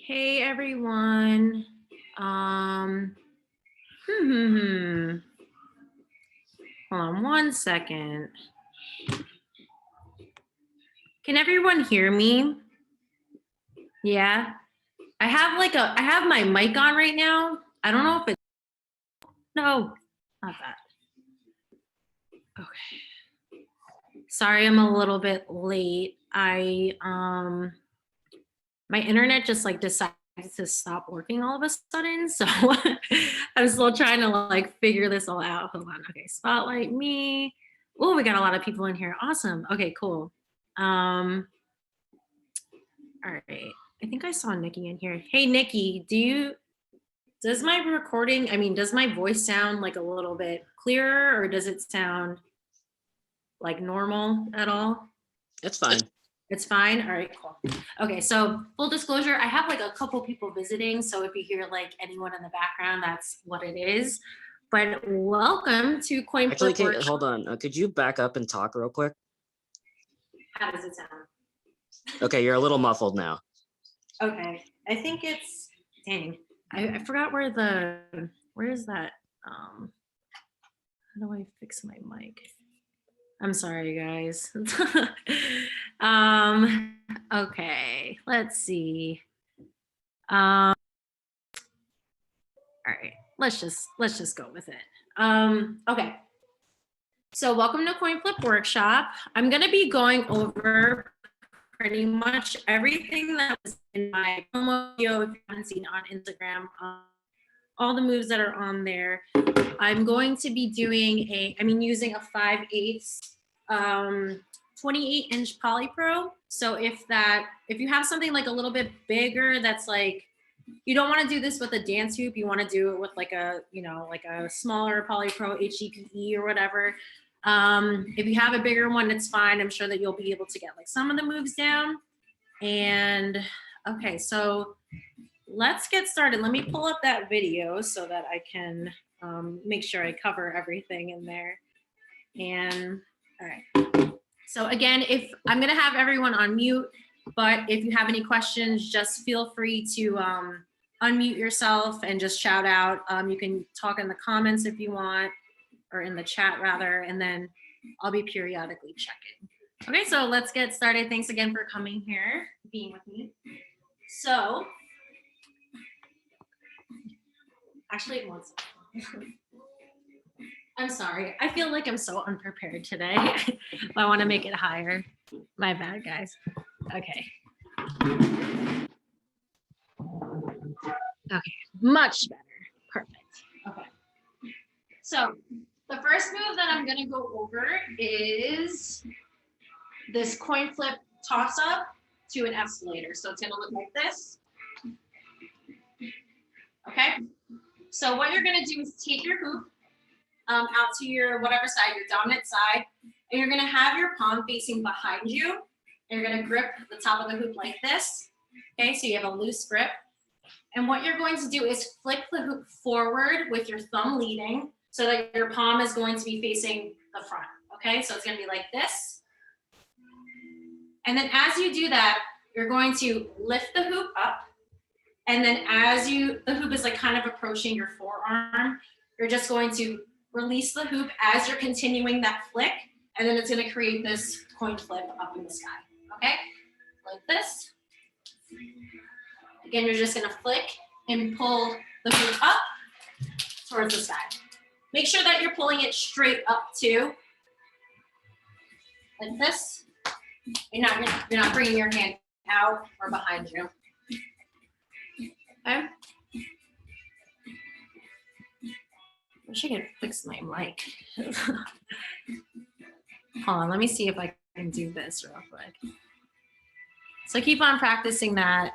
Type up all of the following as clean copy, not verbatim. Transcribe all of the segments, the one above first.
Hey everyone. Um, hmm. Hold on one second. Can everyone hear me? Yeah. I have my mic on right now. I don't know if it's no, not that. Okay. Sorry, I'm a little bit late. My internet just like decided to stop working all of a sudden. So I'm still trying to like figure this all out. Hold on. Okay. Spotlight me. Oh, we got a lot of people in here. Awesome. Okay, cool. All right. I think I saw Nikki in here. Hey Nikki, does my voice sound like a little bit clearer or does it sound like normal at all? It's fine. It's fine. All right, cool. Okay, so full disclosure, I have like a couple people visiting. So if you hear like anyone in the background, that's what it is. But welcome to Coin Actually, Flip Workshop. hold on. Could you back up and talk real quick? How does it sound? Okay, you're a little muffled now. Okay, I think it's, dang, I forgot where is that? How do I fix my mic? I'm sorry, guys. Okay, let's see. All right, let's just go with it. Okay. So welcome to Coin Flip Workshop. I'm gonna be going over pretty much everything that was in my promo video if you haven't seen on Instagram. All the moves that are on there. I'm going to be doing using a 5/8 28-inch Polypro. So if you have something like a little bit bigger that's like, you don't want to do this with a dance hoop, you want to do it with like a smaller Polypro HDPE or whatever. If you have a bigger one, it's fine. I'm sure that you'll be able to get like some of the moves down. And okay, so let's get started. Let me pull up that video so that I can make sure I cover everything in there. And all right. So again, if I'm gonna have everyone on mute, but if you have any questions, just feel free to unmute yourself and just shout out. You can talk in the comments if you want, or in the chat rather, and then I'll be periodically checking. Okay, so let's get started. Thanks again for coming here, being with me. So, actually, one second. I'm sorry. I feel like I'm so unprepared today. I want to make it higher. My bad, guys. Okay. Okay, much better. Perfect. Okay. So the first move that I'm going to go over is this coin flip toss up to an escalator. So it's going to look like this. Okay. So what you're going to do is take your hoop out to your whatever side, your dominant side, and you're going to have your palm facing behind you. And you're going to grip the top of the hoop like this. Okay, so you have a loose grip. And what you're going to do is flick the hoop forward with your thumb leading so that your palm is going to be facing the front. Okay, so it's going to be like this. And then as you do that, you're going to lift the hoop up. And then as the hoop is like kind of approaching your forearm, you're just going to release the hoop as you're continuing that flick. And then it's going to create this coin flip up in the sky. Okay, like this. Again, you're just going to flick and pull the hoop up towards the sky. Make sure that you're pulling it straight up too, like this. You're not bringing your hand out or behind you. Okay. I wish I could fix my mic. Hold on, let me see if I can do this real quick. So keep on practicing that.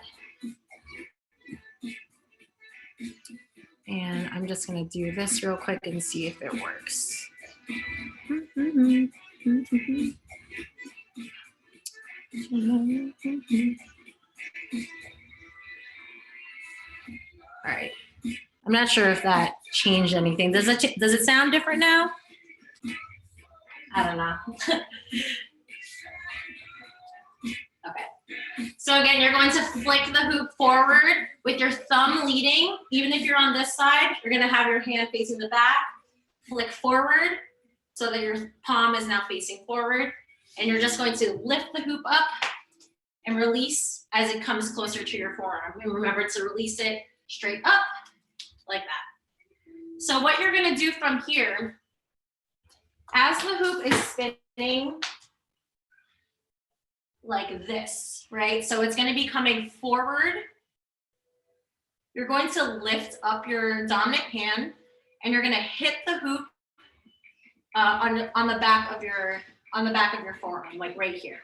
And I'm just gonna do this real quick and see if it works. All right. I'm not sure if that changed anything. Does it sound different now? I don't know. Okay. So again, you're going to flick the hoop forward with your thumb leading. Even if you're on this side, you're gonna have your hand facing the back, flick forward so that your palm is now facing forward. And you're just going to lift the hoop up and release as it comes closer to your forearm. And remember to release it straight up like that. So what you're gonna do from here, as the hoop is spinning like this, right? So it's gonna be coming forward. You're going to lift up your dominant hand and you're gonna hit the hoop on the back of your forearm, like right here,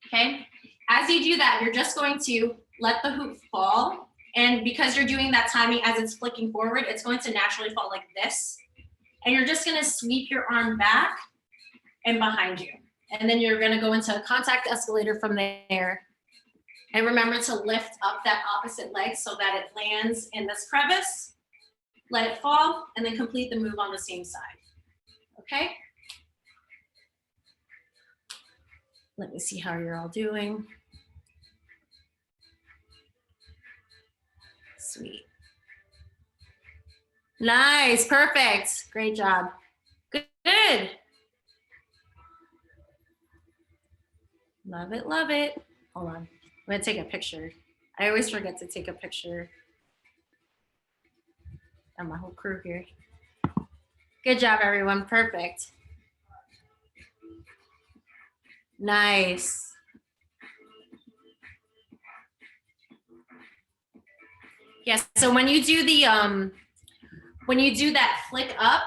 okay? As you do that, you're just going to let the hoop fall. And because you're doing that timing as it's flicking forward, it's going to naturally fall like this. And you're just gonna sweep your arm back and behind you. And then you're gonna go into a contact escalator from there. And remember to lift up that opposite leg so that it lands in this crevice, let it fall, and then complete the move on the same side, okay? Let me see how you're all doing. Sweet. Nice, perfect. Great job. Good. Love it, love it. Hold on, I'm gonna take a picture. I always forget to take a picture of my whole crew here. Good job, everyone, perfect. Nice. Yes, so when you do that flick up,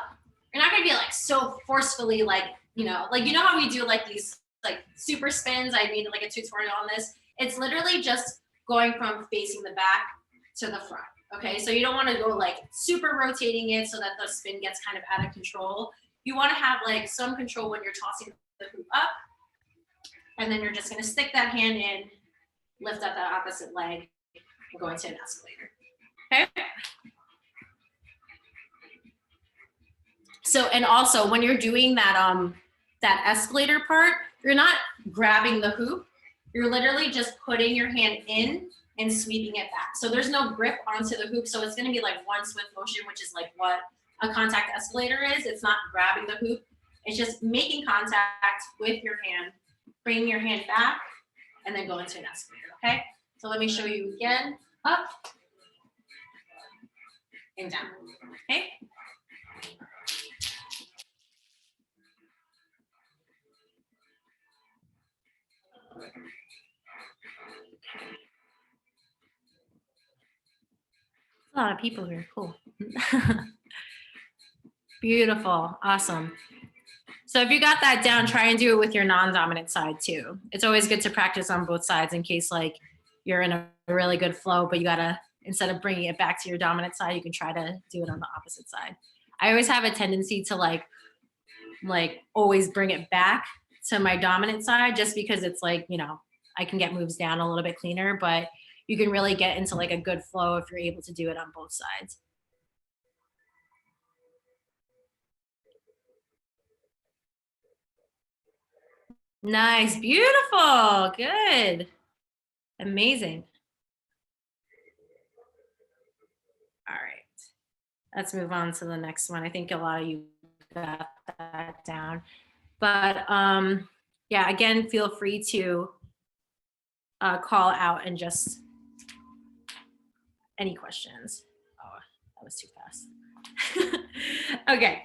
you're not gonna be like so forcefully like, you know how we do like these like super spins. I made like a tutorial on this. It's literally just going from facing the back to the front. Okay, so you don't want to go like super rotating it so that the spin gets kind of out of control. You want to have like some control when you're tossing the hoop up, and then you're just going to stick that hand in, lift up that opposite leg, and go into an escalator. Okay. So, and also when you're doing that that escalator part, you're not grabbing the hoop. You're literally just putting your hand in and sweeping it back. So there's no grip onto the hoop. So it's gonna be like one swift motion, which is like what a contact escalator is. It's not grabbing the hoop. It's just making contact with your hand, bringing your hand back, and then go into an escalator, okay? So let me show you again. Up and down, okay? A lot of people here, cool. Beautiful, awesome. So if you got that down, try and do it with your non-dominant side too. It's always good to practice on both sides in case like you're in a really good flow, but you gotta, instead of bringing it back to your dominant side, you can try to do it on the opposite side. I always have a tendency to like always bring it back to my dominant side just because it's like, you know, I can get moves down a little bit cleaner, but you can really get into like a good flow if you're able to do it on both sides. Nice, beautiful, good, amazing. All right, let's move on to the next one. I think a lot of you got that down, but yeah, again, feel free to call out and just any questions. Oh, that was too fast. Okay.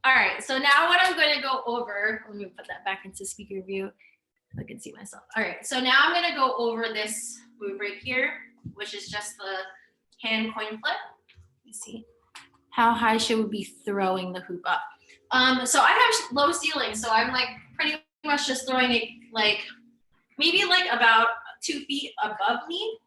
All right, so now what I'm going to go over, let me put that back into speaker view. I can see myself. All right, so now I'm going to go over this move right here, which is just the hand coin flip. You see, how high should we be throwing the hoop up? So I have low ceiling, so I'm like pretty much just throwing it like maybe like about 2 feet above me,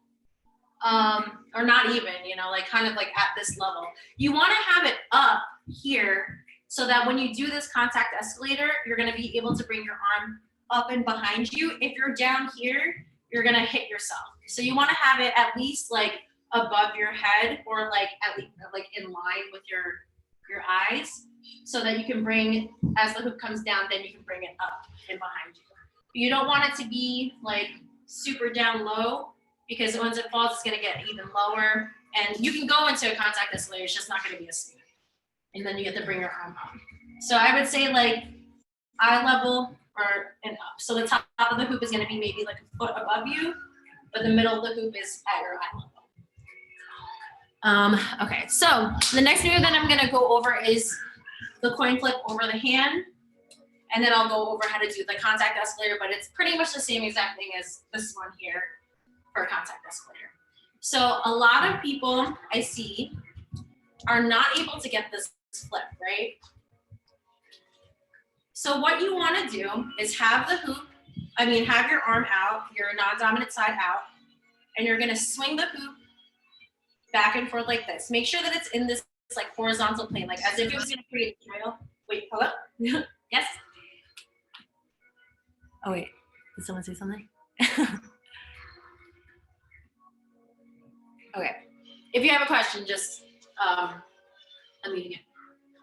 or not even, you know, like kind of like at this level. You want to have it up here so that when you do this contact escalator, you're going to be able to bring your arm up and behind you. If you're down here, you're going to hit yourself. So you want to have it at least like above your head, or like at least like in line with your eyes, so that you can bring, as the hoop comes down, then you can bring it up and behind you. You don't want it to be like super down low, because once it falls, it's gonna get even lower. And you can go into a contact escalator, it's just not gonna be as smooth. And then you get to bring your arm up. So I would say like eye level or and up. So the top of the hoop is gonna be maybe like a foot above you, but the middle of the hoop is at your eye level. Okay, so the next move that I'm gonna go over is the coin flip over the hand. And then I'll go over how to do the contact escalator, but it's pretty much the same exact thing as this one here for a contact escalator. So a lot of people I see are not able to get this flip, right? So what you want to do is have the hoop, have your arm out, your non-dominant side out, and you're gonna swing the hoop back and forth like this. Make sure that it's in this like horizontal plane, like as if it was gonna create a trail. Wait, hello? Yes? Oh wait, did someone say something? Okay, if you have a question, just unmute again.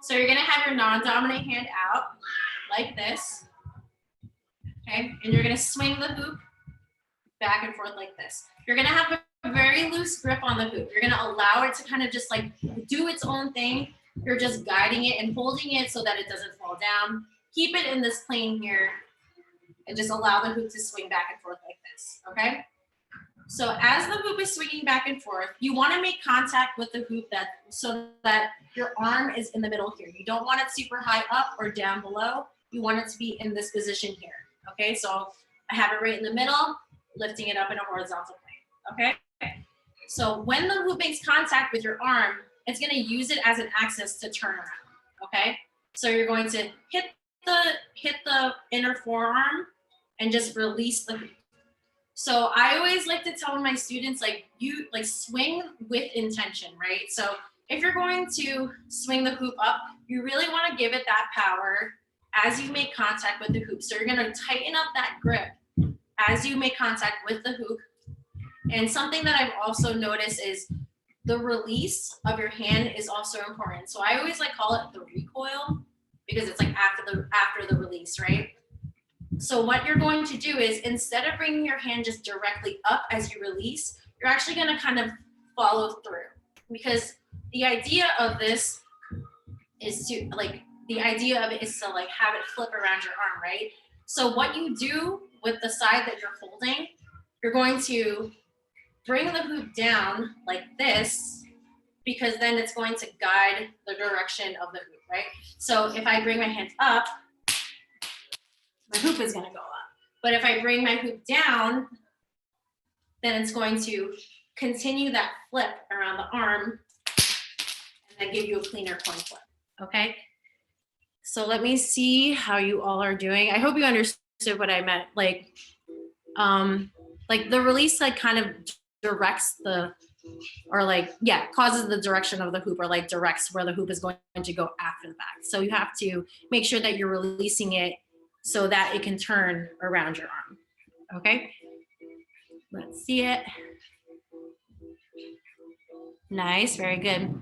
So you're gonna have your non-dominant hand out like this, okay? And you're gonna swing the hoop back and forth like this. You're gonna have a very loose grip on the hoop. You're gonna allow it to kind of just like do its own thing. You're just guiding it and holding it so that it doesn't fall down. Keep it in this plane here and just allow the hoop to swing back and forth like this, okay? So as the hoop is swinging back and forth, you wanna make contact with the hoop so that your arm is in the middle here. You don't want it super high up or down below. You want it to be in this position here, okay? So I have it right in the middle, lifting it up in a horizontal plane, okay? So when the hoop makes contact with your arm, it's gonna use it as an axis to turn around, okay? So you're going to hit the inner forearm and just release the hoop. So I always like to tell my students, like, you like swing with intention, right? So if you're going to swing the hoop up, you really want to give it that power as you make contact with the hoop. So you're going to tighten up that grip as you make contact with the hoop. And something that I've also noticed is the release of your hand is also important. So I always like call it the recoil, because it's like after the release, right? So what you're going to do is, instead of bringing your hand just directly up as you release, you're actually going to kind of follow through, because the idea of this is to have it flip around your arm, right? So what you do with the side that you're holding, you're going to bring the hoop down like this, because then it's going to guide the direction of the hoop, right? So if I bring my hand up, my hoop is gonna go up. But if I bring my hoop down, then it's going to continue that flip around the arm and then give you a cleaner coin flip, okay? So let me see how you all are doing. I hope you understood what I meant. Like the release like kind of directs causes the direction of the hoop, or like directs where the hoop is going to go after the fact. So you have to make sure that you're releasing it so that it can turn around your arm, okay? Let's see it. Nice, very good.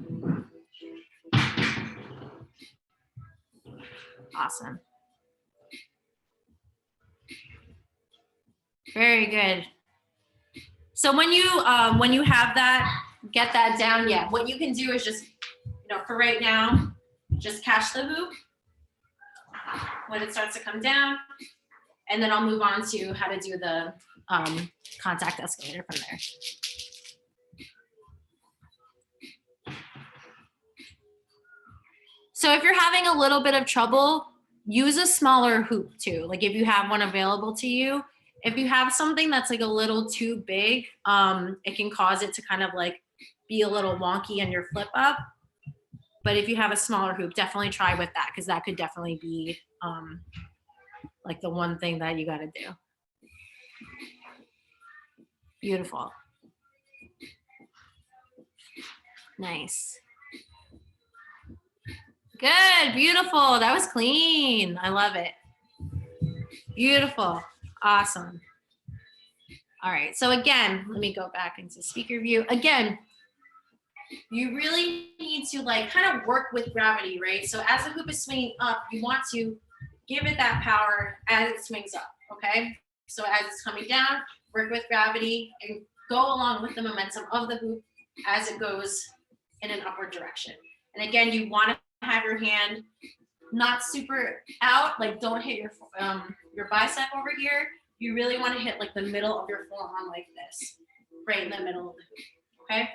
Awesome. Very good. So when you have that, get that down, yeah, what you can do is just, for right now, just catch the hoop when it starts to come down, and then I'll move on to how to do the contact escalator from there. So if you're having a little bit of trouble, use a smaller hoop too. Like if you have one available to you. If you have something that's like a little too big, it can cause it to kind of like be a little wonky on your flip up. But if you have a smaller hoop, definitely try with that, because that could definitely be like the one thing that you got to do. Beautiful. Nice. Good, beautiful. That was clean. I love it. Beautiful. Awesome. All right, so again, let me go back into speaker view. Again, you really need to like kind of work with gravity, right? So as the hoop is swinging up, you want to give it that power as it swings up, okay? So as it's coming down, work with gravity and go along with the momentum of the hoop as it goes in an upward direction. And again, you want to have your hand not super out, like don't hit your bicep over here. You really want to hit like the middle of your forearm like this, right in the middle of the hoop, okay?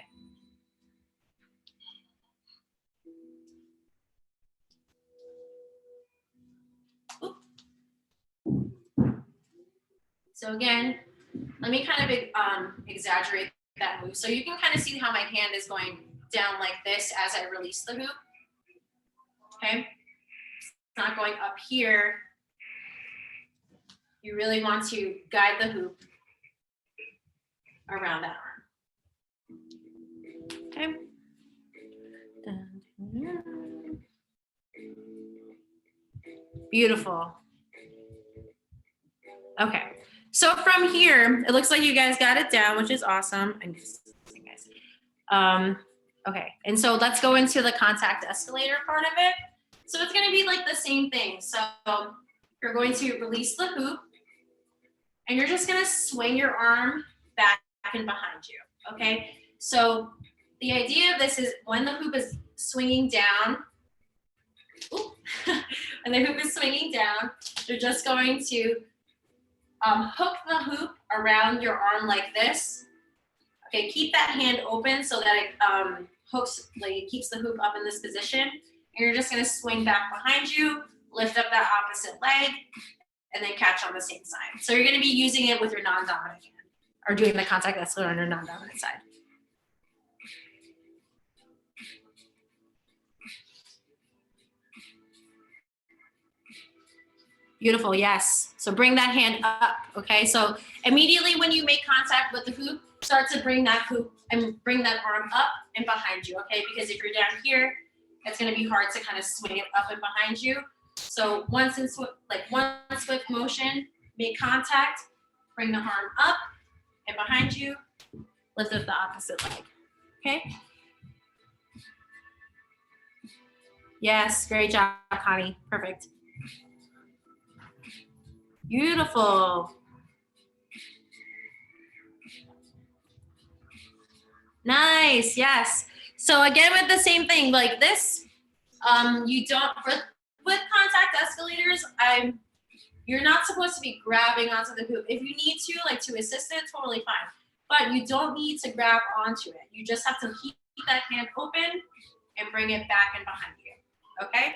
So again, let me kind of exaggerate that move. So you can kind of see how my hand is going down like this as I release the hoop. Okay, it's not going up here. You really want to guide the hoop around that arm. Okay. Beautiful. Okay. So from here, it looks like you guys got it down, which is awesome. I'm just guys. Okay, and so let's go into the contact escalator part of it. So it's going to be like the same thing. So you're going to release the hoop, and you're just going to swing your arm back and behind you. Okay. So the idea of this is when the hoop is swinging down, when the hoop is swinging down, you're just going to hook the hoop around your arm like this. Okay, keep that hand open so that it hooks, like it keeps the hoop up in this position. And you're just gonna swing back behind you, lift up that opposite leg, and then catch on the same side. So you're gonna be using it with your non-dominant hand, or doing the contact escalator on your non-dominant side. Beautiful, yes. So bring that hand up, okay? So immediately when you make contact with the hoop, start to bring that hoop and bring that arm up and behind you, okay? Because if you're down here, it's gonna be hard to kind of swing it up and behind you. So one swift motion, make contact, bring the arm up and behind you, lift up the opposite leg, okay? Yes, great job, Connie, perfect. Beautiful. Nice, yes. So again, with the same thing, like this, you don't, with contact escalators, you're not supposed to be grabbing onto the hoop. If you need to, like to assist it, totally fine. But you don't need to grab onto it. You just have to keep that hand open and bring it back and behind you, okay?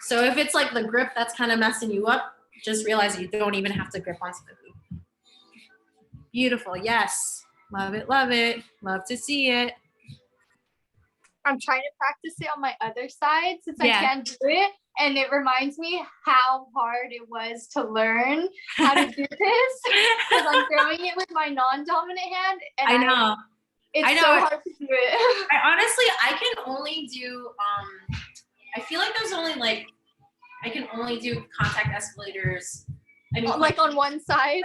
So if it's like the grip that's kind of messing you up, just realize you don't even have to grip onto the hoop. Beautiful, yes. Love it, love to see it. I'm trying to practice it on my other side since I can't do it. And it reminds me how hard it was to learn how to do this because I'm throwing it with my non-dominant hand. And I know. It's so hard to do it. I can only do, I feel like there's only like, I can only do contact escalators. I mean, like on one side?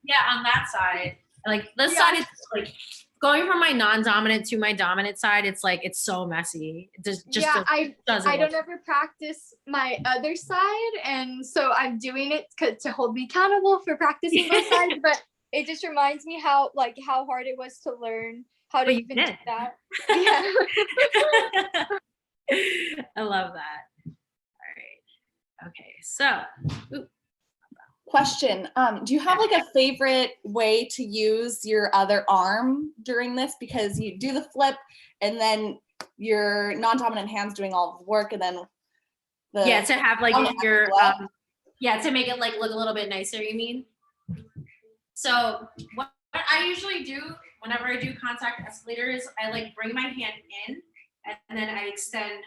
Yeah, on that side. Like this side is like going from my non-dominant to my dominant side. It's like, it's so messy. I don't ever practice my other side. And so I'm doing it to hold me accountable for practicing both sides. But it just reminds me how hard it was to learn how to even do that. Yeah. I love that. Okay, so. Question, do you have like a favorite way to use your other arm during this? Because you do the flip and then your non-dominant hand's doing all the work and then to have like your, to make it like look a little bit nicer, you mean? So what I usually do whenever I do contact escalators, I like bring my hand in and then I extend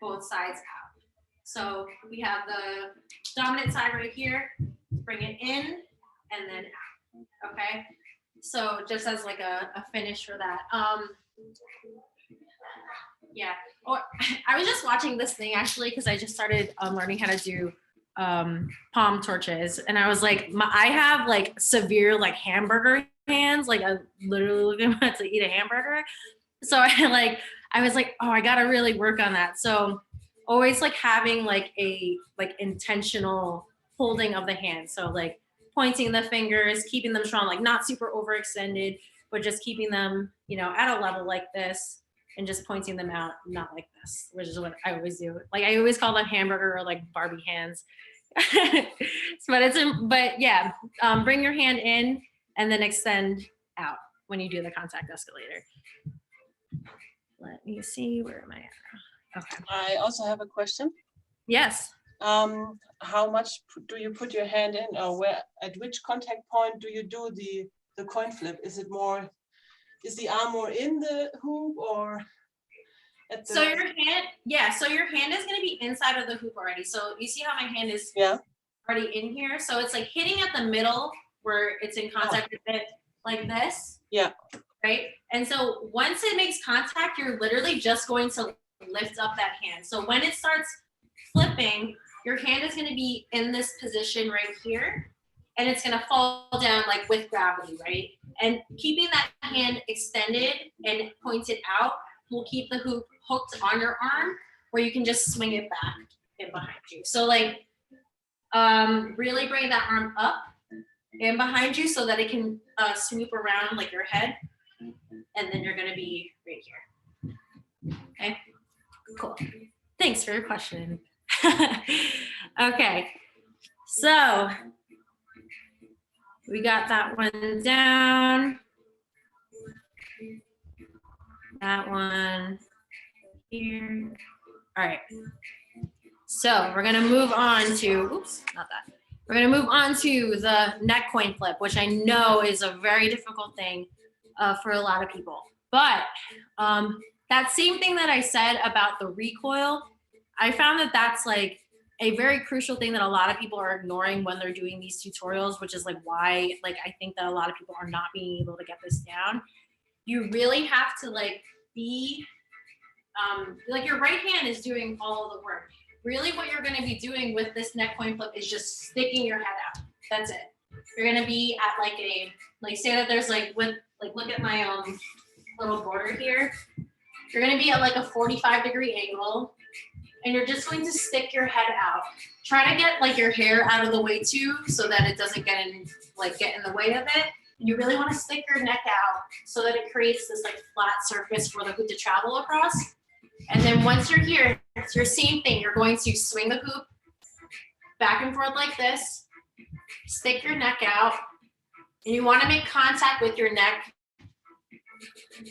both sides out. So we have the dominant side right here, bring it in and then out, okay? So just as like a finish for that. Yeah, or I was just watching this thing actually because I just started learning how to do palm torches and I was like, I have like severe like hamburger hands, like I literally looking to eat a hamburger. So I was like, oh, I gotta really work on that. So always like having like a intentional holding of the hand. So like pointing the fingers, keeping them strong, like not super overextended, but just keeping them, you know, at a level like this and just pointing them out, not like this, which is what I always do. Like I always call them hamburger or like Barbie hands. But yeah, bring your hand in and then extend out when you do the contact escalator. Let me see, where am I at? Okay. I also have a question. Yes. How much do you put your hand in, or where, at which contact point do you do the coin flip? Is the arm more in the hoop or at the? So your hand, yeah, so your hand is gonna be inside of the hoop already. So you see how my hand is already in here? So it's like hitting at the middle where it's in contact with it like this. Yeah. Right? And so once it makes contact, you're literally just going to lift up that hand. So when it starts flipping, your hand is going to be in this position right here, and it's going to fall down like with gravity, right? And keeping that hand extended and pointed out will keep the hoop hooked on your arm, where you can just swing it back and behind you. So like really bring that arm up and behind you so that it can swoop around like your head, and then you're going to be right here. Okay, cool. Thanks for your question. Okay, so we got that one down. That one here. All right. So we're gonna move on to, oops, not that. We're gonna move on to the neck coin flip, which I know is a very difficult thing for a lot of people. But that same thing that I said about the recoil, I found that that's like a very crucial thing that a lot of people are ignoring when they're doing these tutorials, which is like why like I think that a lot of people are not being able to get this down. You really have to like be like your right hand is doing all of the work. Really what you're going to be doing with this neck coin flip is just sticking your head out. That's it. You're going to be at like a, like say that there's like with, like look at my little border here. You're going to be at like a 45-degree angle, and you're just going to stick your head out. Try to get like your hair out of the way too, so that it doesn't get in the way of it. And you really want to stick your neck out so that it creates this like flat surface for the hoop to travel across. And then once you're here, it's your same thing. You're going to swing the hoop back and forth like this, stick your neck out, and you want to make contact with your neck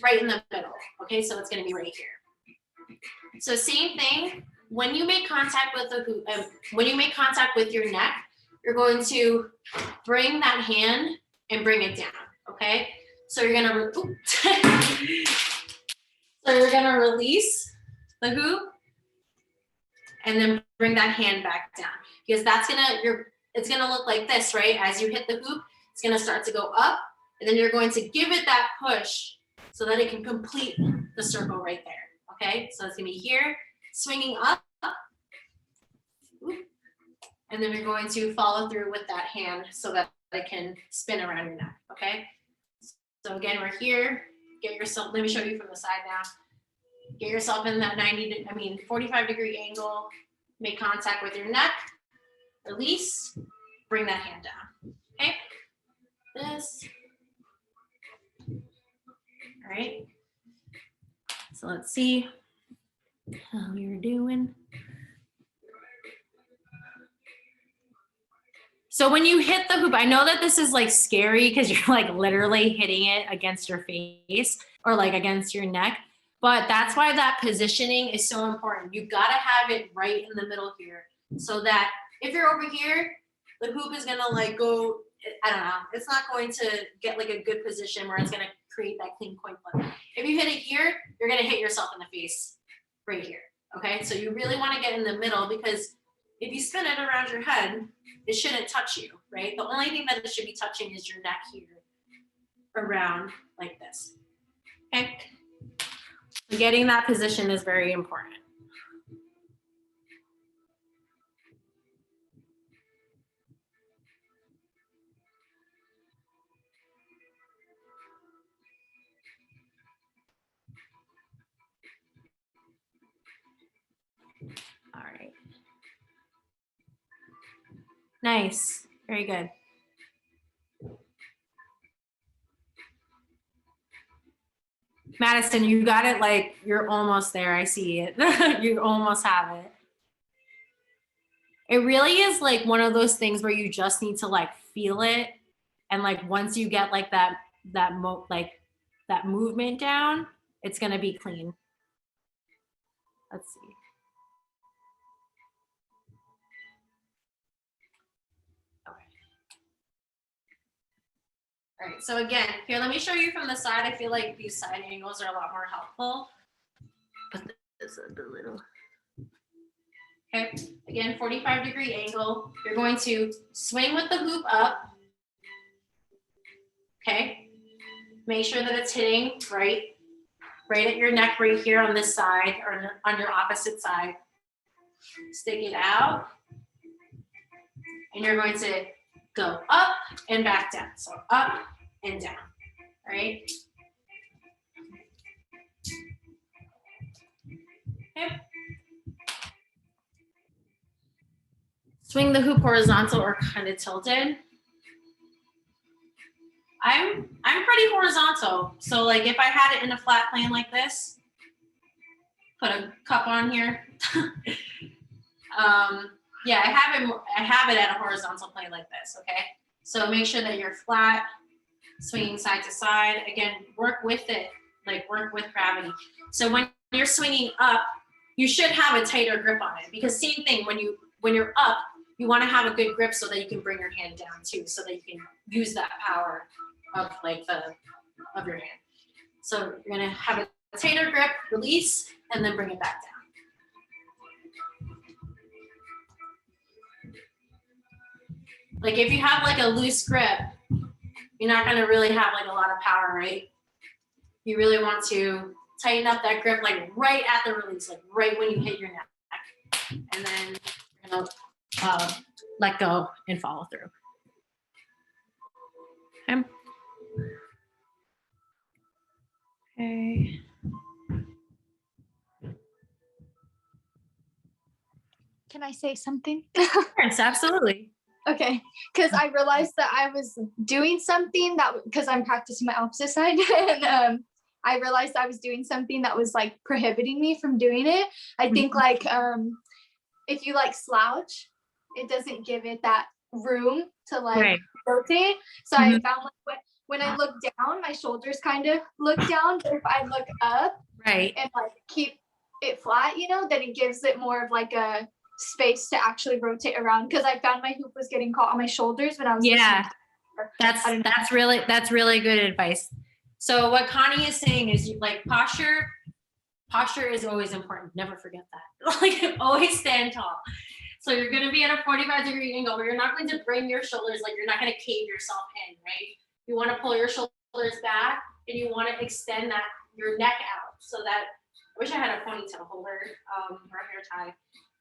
right in the middle. Okay, so it's going to be right here. So same thing. When you make contact with the hoop, when you make contact with your neck, you're going to bring that hand and bring it down. Okay, so you're gonna release the hoop and then bring that hand back down, because that's it's gonna look like this, right? As you hit the hoop, it's gonna start to go up, and then you're going to give it that push so that it can complete the circle right there. Okay, so it's gonna be here, swinging up, and then you're going to follow through with that hand so that it can spin around your neck. Okay, so again, we're here. Get yourself, let me show you from the side now. Get yourself in that 45-degree angle, make contact with your neck, release, bring that hand down. Okay, this. All right, so let's see how you're doing. So when you hit the hoop, I know that this is like scary because you're like literally hitting it against your face or like against your neck, but that's why that positioning is so important. You gotta have it right in the middle here, so that if you're over here, the hoop is gonna like go, I don't know, it's not going to get like a good position where it's gonna create that clean coin flip. If you hit it here, you're gonna hit yourself in the face right here, okay? So you really wanna get in the middle, because if you spin it around your head, it shouldn't touch you, right? The only thing that it should be touching is your neck here, around like this, okay? Getting that position is very important. All right. Nice, very good. Madison, you got it. Like you're almost there. I see it. You almost have it. It really is like one of those things where you just need to like feel it. And like once you get like that movement down, it's gonna be clean. Let's see. Okay. All right, so again, here, let me show you from the side. I feel like these side angles are a lot more helpful. Put this up a little. Okay, again, 45-degree angle. You're going to swing with the hoop up. Okay, make sure that it's hitting right at your neck right here on this side or on your opposite side. Stick it out. And you're going to go up and back down. So up and down, all right? Okay. Swing the hoop horizontal or kind of tilted. I'm pretty horizontal. So like if I had it in a flat plane like this, put a cup on here. Yeah, I have it at a horizontal plane like this, okay? So make sure that you're flat, swinging side to side. Again, work with it, like work with gravity. So when you're swinging up, you should have a tighter grip on it because same thing, when you're up, you want to have a good grip so that you can bring your hand down too, so that you can use that power of like of your hand. So you're gonna have a tighter grip, release, and then bring it back down. Like if you have like a loose grip, you're not gonna really have like a lot of power, right? You really want to tighten up that grip like right at the release, like right when you hit your neck. And then you're gonna let go and follow through. Okay. Okay. Can I say something? Yes, absolutely. Okay, because I realized that I was doing something that, because I'm practicing my opposite side, and I realized I was doing something that was like prohibiting me from doing it. I think like if you like slouch, it doesn't give it that room to like rotate. So I found like when I look down, my shoulders kind of look down, but if I look up and like keep it flat, you know, then it gives it more of like a space to actually rotate around, because I found my hoop was getting caught on my shoulders when I was listening. That's really good advice. So what Connie is saying is like posture is always important. Never forget that. Like always stand tall. So you're going to be at a 45-degree angle where you're not going to bring your shoulders, like you're not going to cave yourself in, right? You want to pull your shoulders back and you want to extend your neck out so that, I wish I had a ponytail holder or hair tie.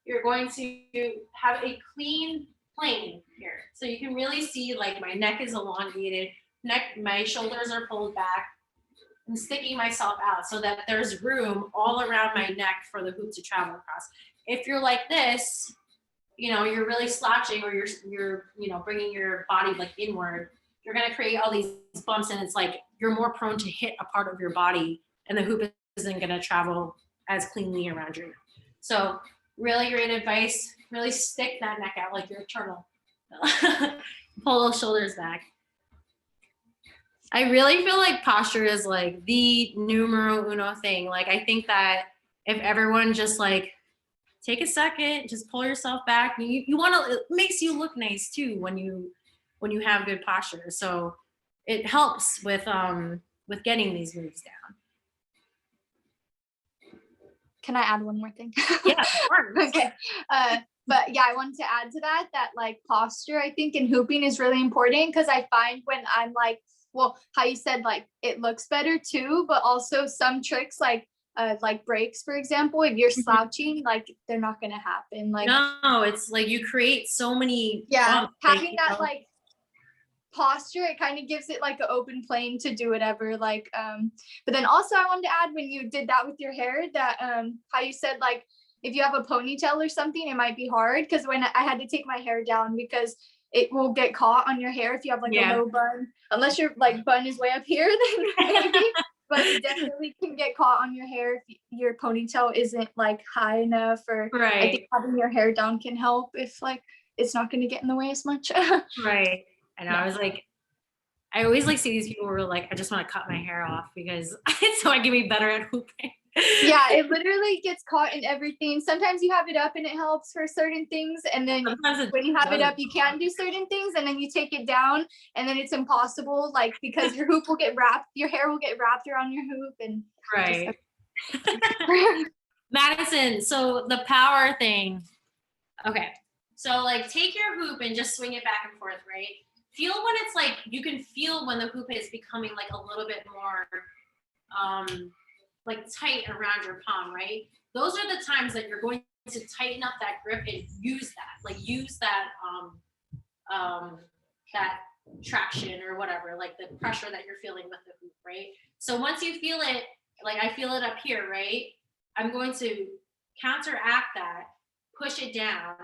You're going to have a clean plane here. So you can really see like my neck is elongated, my shoulders are pulled back. I'm sticking myself out so that there's room all around my neck for the hoop to travel across. If you're like this, you know, you're really slouching or you're you know, bringing your body like inward, you're going to create all these bumps and it's like you're more prone to hit a part of your body and the hoop isn't going to travel as cleanly around your neck. So really great advice, really stick that neck out like you're a turtle. Pull those shoulders back. I really feel like posture is like the numero uno thing. Like I think that if everyone just like take a second, just pull yourself back. You want to, it makes you look nice too when you have good posture. So it helps with getting these moves down. Can I add one more thing? Yeah, of course. Okay. But yeah, I wanted to add to that like posture, I think in hooping is really important, because I find when I'm like, well, how you said like it looks better too, but also some tricks like breaks, for example, if you're slouching, like they're not gonna happen. Like no, it's like you create so many bumps, having that like posture, it kind of gives it like an open plane to do whatever. Like but then also I wanted to add, when you did that with your hair, that how you said like if you have a ponytail or something, it might be hard, because when I had to take my hair down because it will get caught on your hair if you have like a low bun, unless your like bun is way up here, then maybe. but it definitely can get caught on your hair if your ponytail isn't like high enough, or I Right. think having your hair down can help if like it's not going to get in the way as much. Right. And I was like, I always like see these people who are like, I just want to cut my hair off because so I can be better at hooping. Yeah, it literally gets caught in everything. Sometimes you have it up and it helps for certain things, and then Sometimes it when you have it doesn't. up, you can do certain things, and then you take it down, and then it's impossible, like because your hoop will get wrapped, your hair will get wrapped around your hoop, and Right. Madison, so the power thing. Okay. So like take your hoop and just swing it back and forth, right? Feel when it's like, you can feel when the hoop is becoming like a little bit more like tight around your palm, right? Those are the times that you're going to tighten up that grip and use that that traction or whatever, like the pressure that you're feeling with the hoop, right? So once you feel it, like I feel it up here, right? I'm going to counteract that, push it down,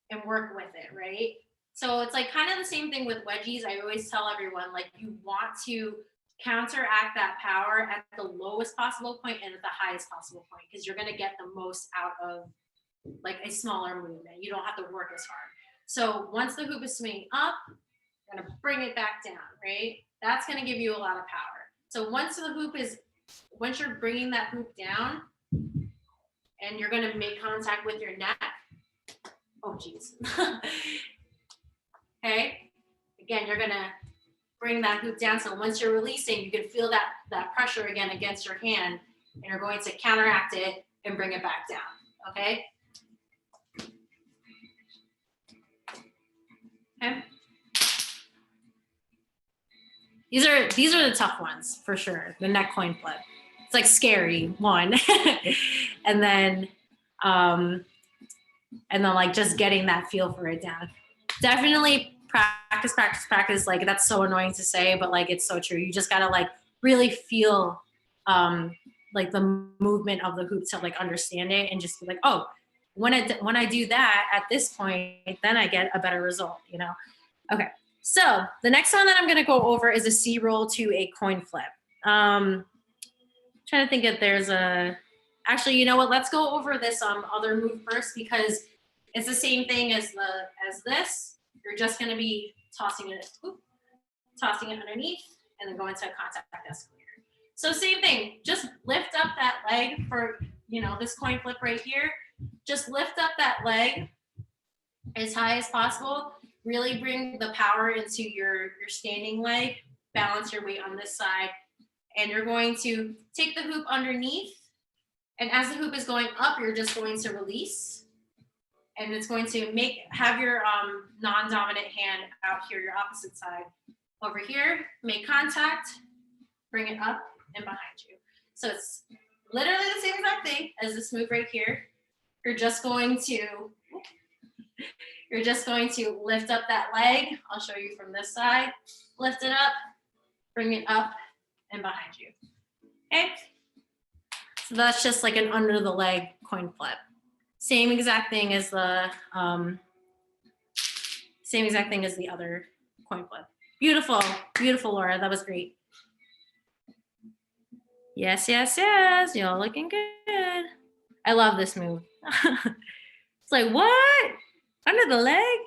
and work with it, right? So it's like kind of the same thing with wedgies. I always tell everyone, like, you want to counteract that power at the lowest possible point and at the highest possible point, because you're going to get the most out of like a smaller movement. You don't have to work as hard. So once the hoop is swinging up, you're going to bring it back down, right? That's going to give you a lot of power. So once you're bringing that hoop down and you're going to make contact with your neck, oh geez. Okay, again, you're going to bring that hoop down. So once you're releasing, you can feel that pressure again against your hand, and you're going to counteract it and bring it back down, okay? Okay. These are the tough ones for sure. The neck coin flip. It's like scary, one. and then like just getting that feel for it down. Definitely practice. Like that's so annoying to say, but like it's so true. You just gotta like really feel like the movement of the hoop to like understand it, and just be like, oh, when I do that at this point, then I get a better result, you know? Okay, so the next one that I'm gonna go over is a C roll to a coin flip. Trying to think if there's actually, you know what? Let's go over this other move first, because it's the same thing as this. You're just gonna be tossing it underneath, and then go into a contact escalator. So same thing, just lift up that leg for, you know, this coin flip right here. Just lift up that leg as high as possible. Really bring the power into your standing leg. Balance your weight on this side. And you're going to take the hoop underneath. And as the hoop is going up, you're just going to release. And it's going to have your non-dominant hand out here, your opposite side. Over here, make contact, bring it up and behind you. So it's literally the same exact thing as this move right here. You're just going to lift up that leg. I'll show you from this side. Lift it up, bring it up and behind you. Okay. So that's just like an under the leg coin flip. Same exact thing as the other coin flip. Beautiful, beautiful, Laura. That was great. Yes. You're looking good. I love this move. It's like, what? Under the leg?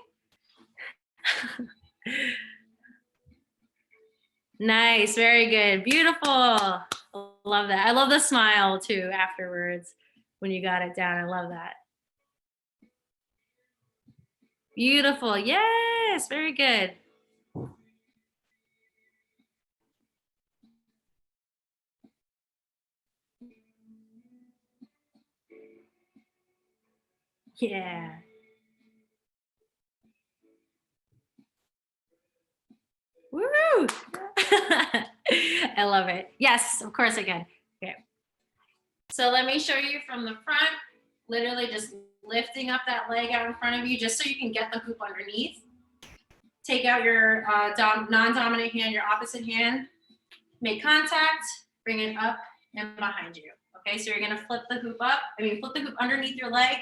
Nice, very good. Beautiful. Love that. I love the smile too afterwards when you got it down. I love that. Beautiful. Yes, very good. Yeah. Woo! I love it. Yes, of course I can. Okay. So let me show you from the front, literally just lifting up that leg out in front of you just so you can get the hoop underneath. Take out your non-dominant hand, your opposite hand, make contact, bring it up and behind you. Okay, so you're gonna flip the hoop underneath your leg,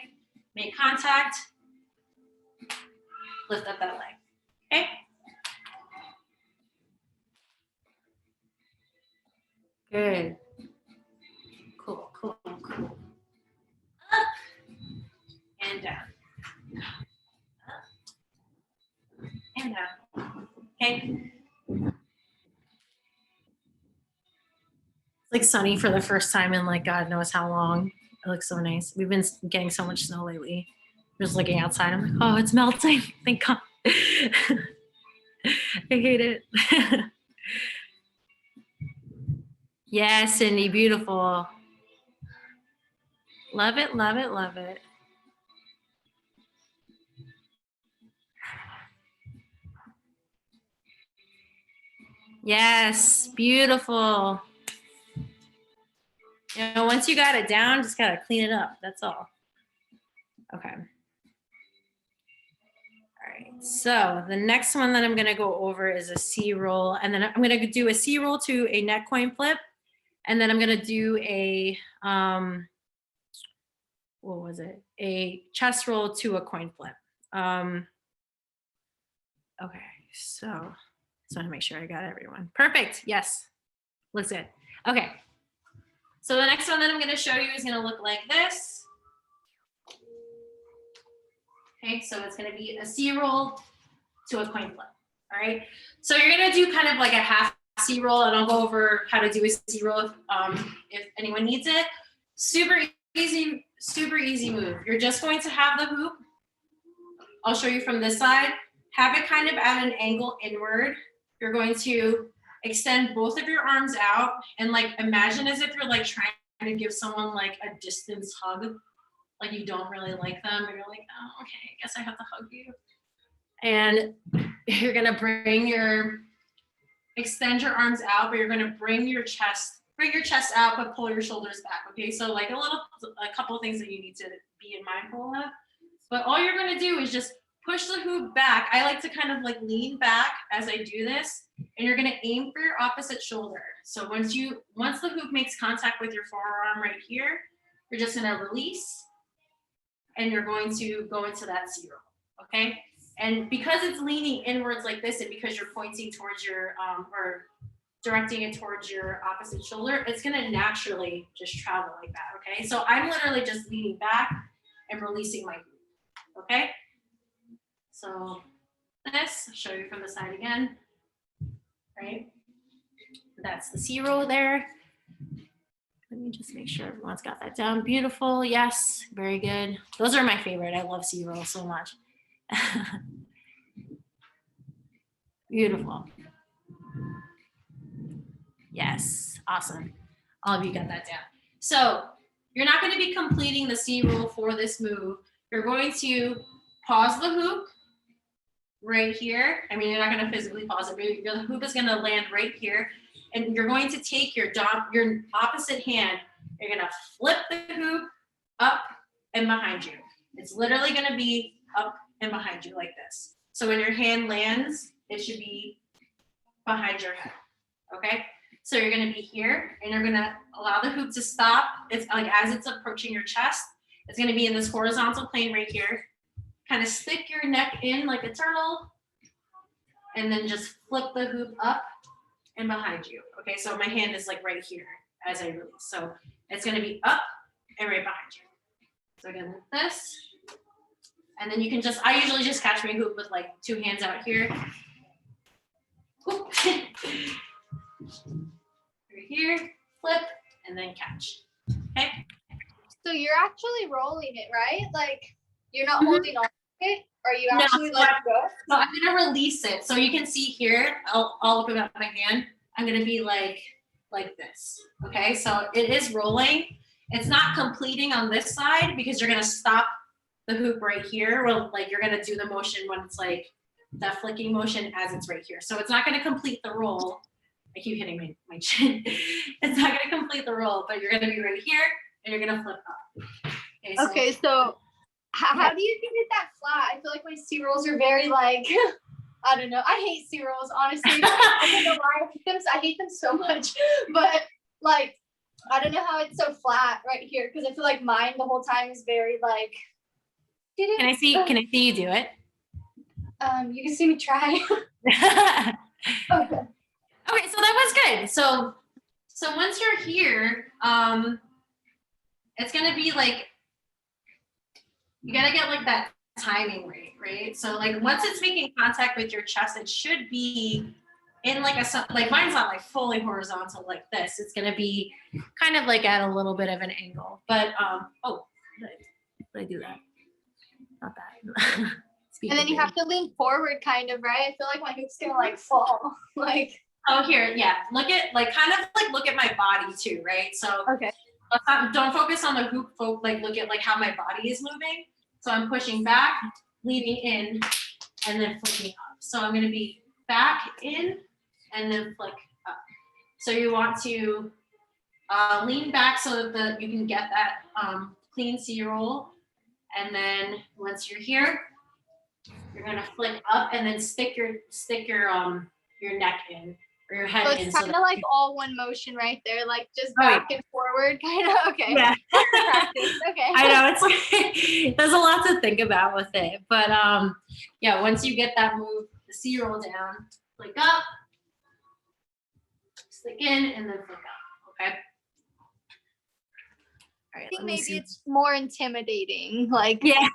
make contact, lift up that leg, okay? Good. Cool, cool, cool. Up and down. Up and down. Okay. It's like sunny for the first time in like God knows how long. It looks so nice. We've been getting so much snow lately. Just looking outside, I'm like, oh, it's melting. Thank God. I hate it. Yes, Cindy, beautiful. Love it, love it, love it. Yes, beautiful. You know, once you got it down, just gotta clean it up. That's all. Okay. All right. So the next one that I'm gonna go over is a C roll, and then I'm gonna do a C roll to a neck coin flip, and then I'm gonna do a what was it? A chest roll to a coin flip. Okay. So just want to make sure I got everyone. Perfect. Yes. Looks good. Okay. So the next one that I'm going to show you is going to look like this. Okay. So it's going to be a C roll to a coin flip. All right. So you're going to do kind of like a half C roll, and I'll go over how to do a C roll if anyone needs it. Super easy move. You're just going to have the hoop. I'll show you from this side. Have it kind of at an angle inward. You're going to extend both of your arms out and like imagine as if you're like trying to give someone like a distance hug, like you don't really like them, and you're like, oh, okay, I guess I have to hug you. And you're gonna extend your arms out, but you're gonna bring your chest out, but pull your shoulders back. Okay, so like a couple of things that you need to be mindful of. But all you're gonna do is just push the hoop back. I like to kind of like lean back as I do this, and you're gonna aim for your opposite shoulder. So once the hoop makes contact with your forearm right here, you're just gonna release, and you're going to go into that C roll. Okay, and because it's leaning inwards like this, and because you're pointing towards your or directing it towards your opposite shoulder, it's gonna naturally just travel like that. Okay, so I'm literally just leaning back and releasing my hoop. Okay. So this, I'll show you from the side again, right? That's the C roll there. Let me just make sure everyone's got that down. Beautiful, yes, very good. Those are my favorite. I love C roll so much. Beautiful. Yes, awesome. All of you got that down. So you're not going to be completing the C roll for this move. You're going to pause the hoop right here. I mean, you're not going to physically pause it, but the hoop is going to land right here. And you're going to take your opposite hand. You're going to flip the hoop up and behind you. It's literally going to be up and behind you like this. So when your hand lands, it should be behind your head. Okay? So you're going to be here, and you're going to allow the hoop to stop. It's like as it's approaching your chest, it's going to be in this horizontal plane right here. Kind of stick your neck in like a turtle, and then just flip the hoop up and behind you. Okay, so my hand is like right here as I release. So it's going to be up and right behind you. So again, like this. And then you can I usually just catch my hoop with like two hands out here. Right here, flip, and then catch. Okay. So you're actually rolling it, right? Like you're not holding on to it, or you No, actually let it go? So I'm gonna release it. So you can see here, I'll open up my hand. I'm gonna be like this. Okay, so it is rolling. It's not completing on this side because you're gonna stop the hoop right here. Well, like you're gonna do the motion when it's like that flicking motion as it's right here. So it's not gonna complete the roll. I keep hitting my chin. It's not gonna complete the roll, but you're gonna be right here and you're gonna flip up. Okay, so how do you get it that flat? I feel like my C rolls are very like, I don't know. I hate C rolls, honestly. I don't know why I hate them so much. But like, I don't know how it's so flat right here, because I feel like mine the whole time is very like. Can I see you do it? You can see me try. Okay. Okay, so that was good. So So once you're here, it's gonna be like, you gotta get like that timing right? So like once it's making contact with your chest, it should be in like like mine's not like fully horizontal like this. It's gonna be kind of like at a little bit of an angle. But oh, did I do that? Not that. And then you have to lean forward kind of, right? I feel like my hoop's gonna like fall. Like, oh, here, yeah. Look at like kind of like look at my body too, right? So okay. let's not, don't focus on the hoop, like look at like how my body is moving. So I'm pushing back, leaning in, and then flicking up. So I'm gonna be back in and then flick up. So you want to lean back so that you can get that clean C roll. And then once you're here, you're gonna flick up and then stick your neck in or your head So in. it's kind of like all one motion right there, like just Oh, yeah. back and forward, kind of. Okay. Yeah. Practice. Okay. I know it's like there's a lot to think about with it, but yeah, once you get that move, the C roll down, flick up, stick in, and then flick up. Okay. All right. I think let me maybe see. it's more intimidating. Like, Yeah.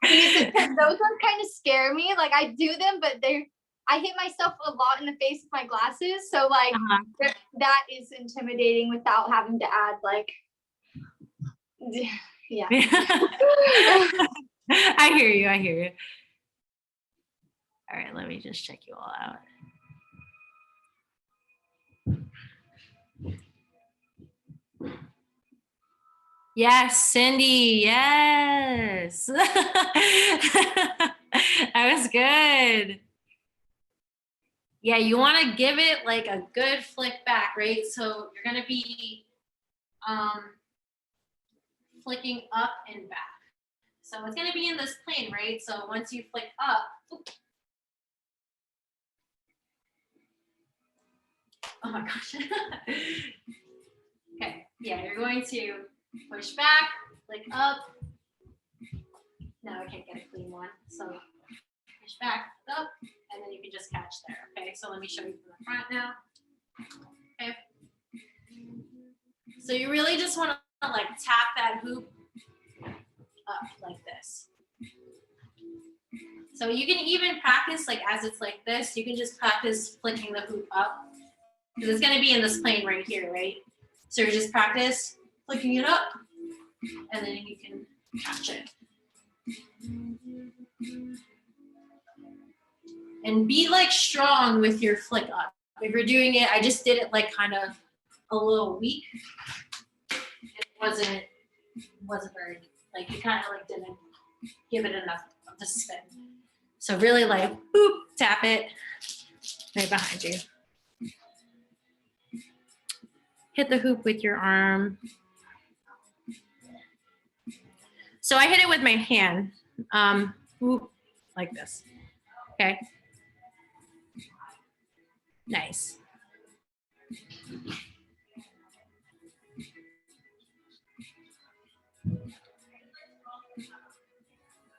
those ones kind of scare me. Like I do them, but I hit myself a lot in the face with my glasses. So like that is intimidating without having to add like, yeah. I hear you. All right, let me just check you all out. Yes, Cindy, yes. That was good. Yeah, you want to give it like a good flick back, right? So you're going to be flicking up and back. So it's going to be in this plane, right? So once you flick up, oh my gosh. Okay, yeah, you're going to push back, flick up. No, I can't get a clean one. So push back, up, and then you can just catch there. Okay, so let me show you from the front now. Okay. So you really just want to like tap that hoop up like this. So you can even practice like as it's like this, you can just practice flicking the hoop up because it's going to be in this plane right here, right? So you just practice flicking it up and then you can catch it. And be like strong with your flick up. If you're doing it, I just did it like kind of a little weak. It wasn't very, like you kind of like didn't give it enough of the spin. So really like, boop, tap it right behind you. Hit the hoop with your arm. So I hit it with my hand, whoop, like this, okay? Nice.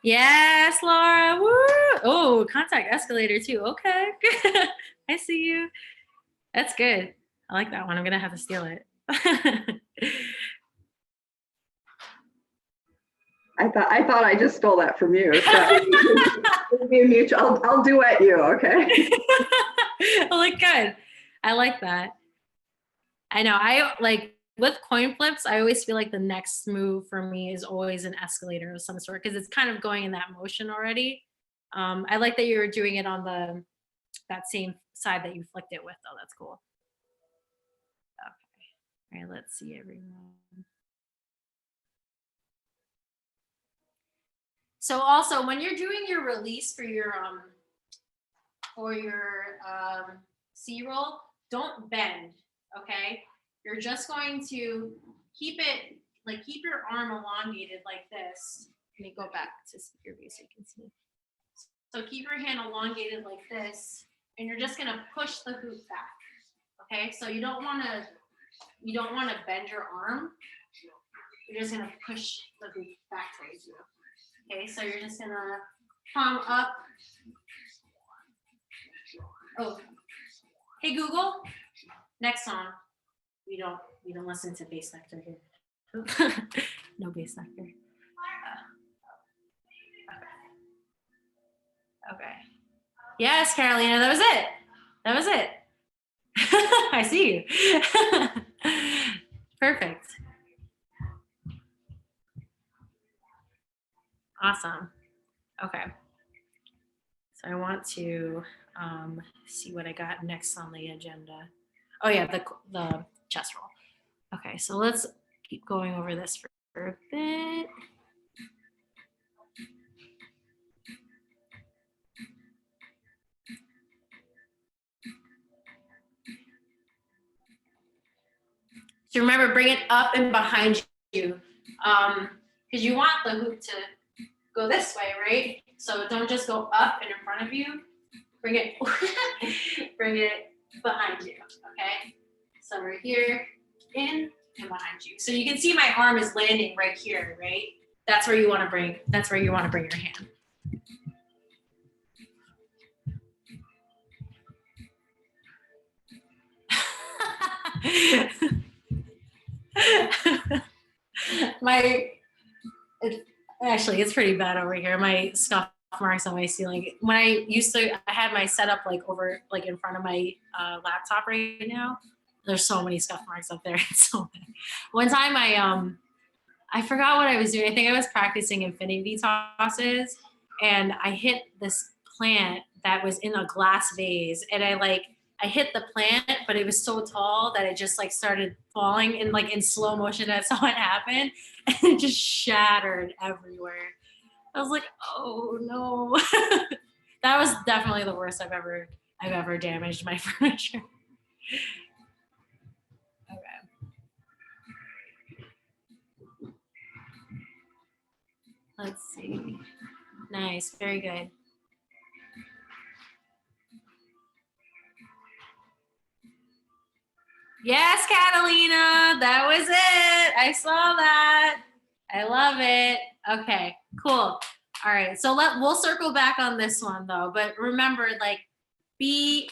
Yes, Laura, woo! Oh, contact escalator too, okay. I see you. That's good. I like that one, I'm gonna have to steal it. I thought I just stole that from you. So it'll be a mutual. I'll duet you, okay? Well, look good. I like that. I know. I like with coin flips. I always feel like the next move for me is always an escalator of some sort because it's kind of going in that motion already. I like that you were doing it on that same side that you flicked it with, though. That's cool. Okay. All right. Let's see everyone. So also when you're doing your release for your C-roll, don't bend, okay? You're just going to keep your arm elongated like this. Let me go back to your view so you can see. So keep your hand elongated like this, and you're just gonna push the hoop back, okay? So you don't wanna bend your arm. You're just gonna push the hoop back towards you. Okay, so you're just gonna palm up. Oh, hey Google, next song. we don't listen to bass nectar here. No bass nectar. Okay. Yes, Carolina, that was it. That was it. I see you. Perfect. Awesome. Okay. So I want to see what I got next on the agenda. Oh yeah, the chest roll. Okay, so let's keep going over this for a bit. So remember, bring it up and behind you, because you want the hoop to go this way, right? So don't just go up and in front of you. Bring it, bring it behind you. Okay. So we're here, in and behind you. So you can see my arm is landing right here, right? That's where you want to bring. That's where you want to bring your hand. It's pretty bad over here. My scuff marks on my ceiling. When I had my setup like over, like in front of my laptop right now. There's so many scuff marks up there. It's so bad. One time I forgot what I was doing. I think I was practicing infinity tosses, and I hit this plant that was in a glass vase, and I hit the plant, but it was so tall that it just like started falling in slow motion. That's how it happened. And it just shattered everywhere. I was like, oh no. That was definitely the worst I've ever damaged my furniture. Okay. Let's see. Nice, very good. Yes, Catalina, that was it. I saw that. I love it. Okay, cool. All right, so we'll circle back on this one though. But remember, I hate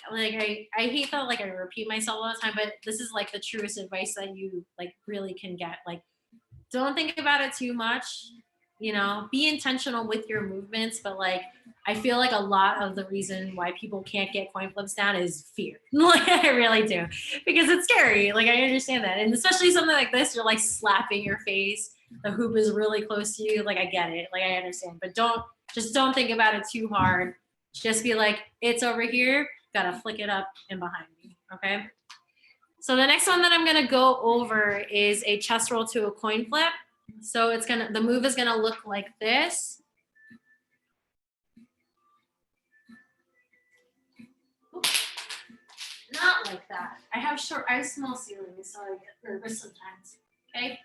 that I repeat myself all the time, but this is like the truest advice that you really can get. Don't think about it too much. Be intentional with your movements, but I feel like a lot of the reason why people can't get coin flips down is fear. I really do, because it's scary. I understand that. And especially something like this, you're slapping your face. The hoop is really close to you. I get it. I understand, but don't think about it too hard. Just be it's over here. Gotta flick it up and behind me. Okay. So the next one that I'm gonna go over is a chest roll to a coin flip. So the move is gonna look like this. Not like that. I have small ceilings, so I get nervous sometimes. Okay.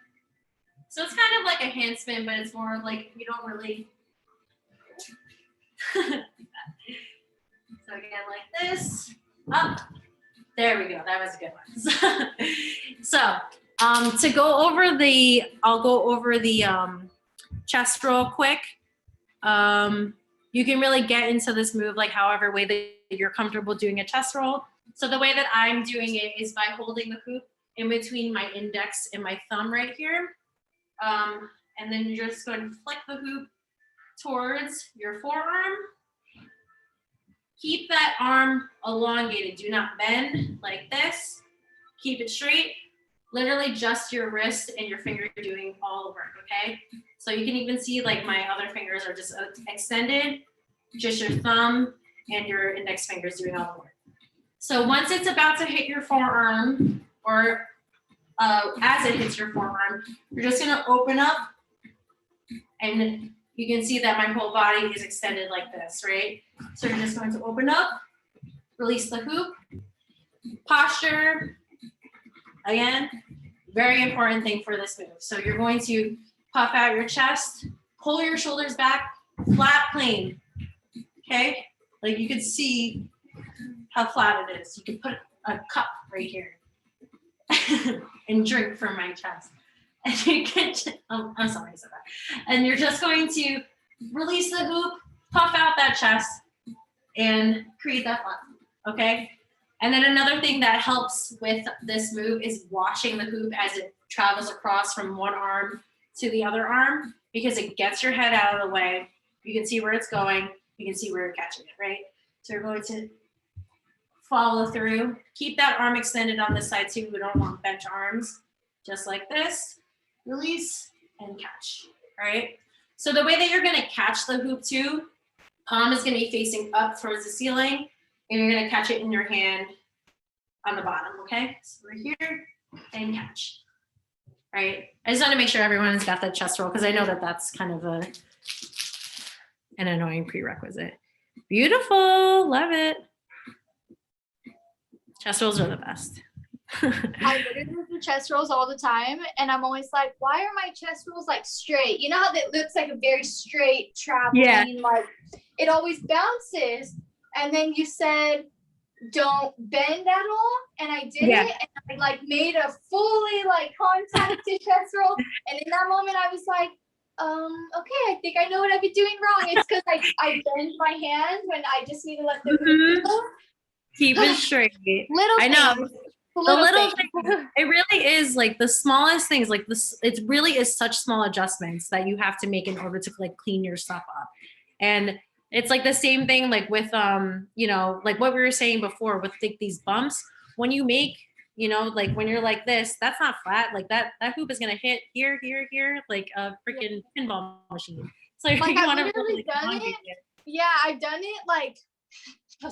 So it's kind of like a hand spin, but it's more you don't really. So again, like this, up. There we go. That was a good one. So to go over I'll go over the chest roll quick. You can really get into this move however way that you're comfortable doing a chest roll. So the way that I'm doing it is by holding the hoop in between my index and my thumb right here. And then you're just going to flick the hoop towards your forearm. Keep that arm elongated. Do not bend like this. Keep it straight. Literally just your wrist and your finger doing all the work, okay? So you can even see my other fingers are just extended. Just your thumb and your index fingers doing all the work. So once it's about to hit your forearm, or as it hits your forearm, you're just gonna open up, and you can see that my whole body is extended like this, right? So you're just going to open up, release the hoop, posture. Again, very important thing for this move. So you're going to puff out your chest, pull your shoulders back, flat plane, okay? You can see how flat it is. You can put a cup right here and drink from my chest. And you can, I'm sorry I said that. And you're just going to release the hoop, puff out that chest, and create that flat, okay? And then another thing that helps with this move is watching the hoop as it travels across from one arm to the other arm, because it gets your head out of the way. You can see where it's going. You can see where you're catching it, right? So you're going to follow through. Keep that arm extended on this side too. We don't want bent arms. Just like this. Release and catch, right? So the way that you're going to catch the hoop too, palm is going to be facing up towards the ceiling, and you're going to catch it in your hand on the bottom, okay? So we're here and catch, right? I just want to make sure everyone's got that chest roll because I know that that's kind of an annoying prerequisite. Beautiful, love it. Chest rolls are the best. I literally do chest rolls all the time, and I'm always like, why are my chest rolls like straight? You know how that looks like a very straight traveling, like it always bounces. And then you said, don't bend at all, and I did it, and I like made a fully like contacted chest roll, and in that moment I was like, okay, I think I know what I've been doing wrong. It's because I bend my hand when I just need to let the hoop go. Keep it straight. Little I know. things. The little things, it really is like the smallest things, like this, it really is such small adjustments that you have to make in order to like clean your stuff up. And it's like the same thing like with you know, like what we were saying before with like these bumps. When you make, you know, like when you're like this, that's not flat. Like that hoop is gonna hit here, like a freaking pinball machine. So like, you want to really done it. Yeah, I've done it like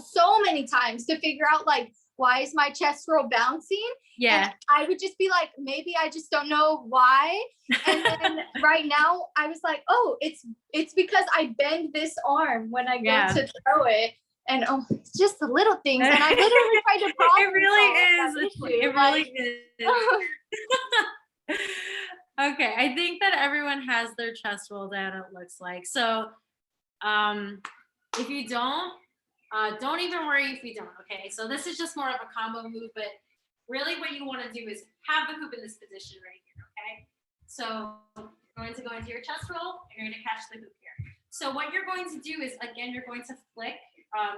so many times to figure out like, why is my chest roll bouncing? Yeah. And I would just be like, maybe I just don't know why. And then right now I was like, oh, it's because I bend this arm when I go to throw it. And oh, it's just the little things. And I literally tried to problem It really is. It really is. Okay, I think that everyone has their chest roll down, it looks like. So if you don't even worry if you don't, okay? So this is just more of a combo move, but really what you want to do is have the hoop in this position right here, okay? So you're going to go into your chest roll, and you're going to catch the hoop here. So what you're going to do is, again, you're going to flick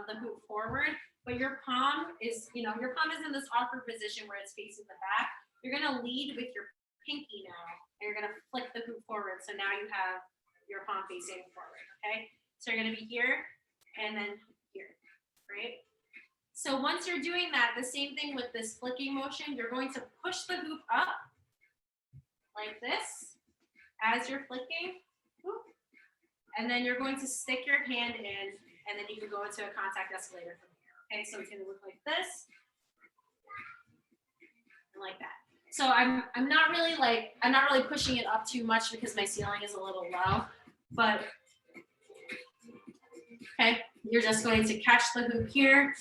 the hoop forward, but your palm is, you know, your palm is in this awkward position where it's facing the back. You're going to lead with your pinky now, and you're going to flick the hoop forward. So now you have your palm facing forward, okay? So you're going to be here and then here. Right? So once you're doing that, the same thing with this flicking motion, you're going to push the hoop up like this as you're flicking. And then you're going to stick your hand in, and then you can go into a contact escalator from here. Okay, so it's going to look like this and like that. So I'm not really pushing it up too much because my ceiling is a little low, but okay, you're just going to catch the hoop here,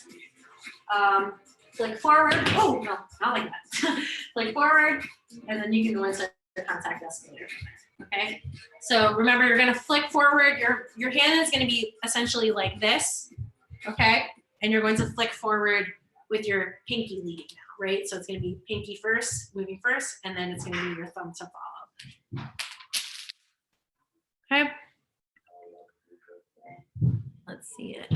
flick forward. Oh, no, not like that. Flick forward, and then you can go into the contact escalator from there, okay? So remember, you're gonna flick forward. Your hand is gonna be essentially like this, okay? And you're going to flick forward with your pinky leading now, right? So it's gonna be pinky first, moving first, and then it's gonna be your thumb to follow. Okay? Let's see it.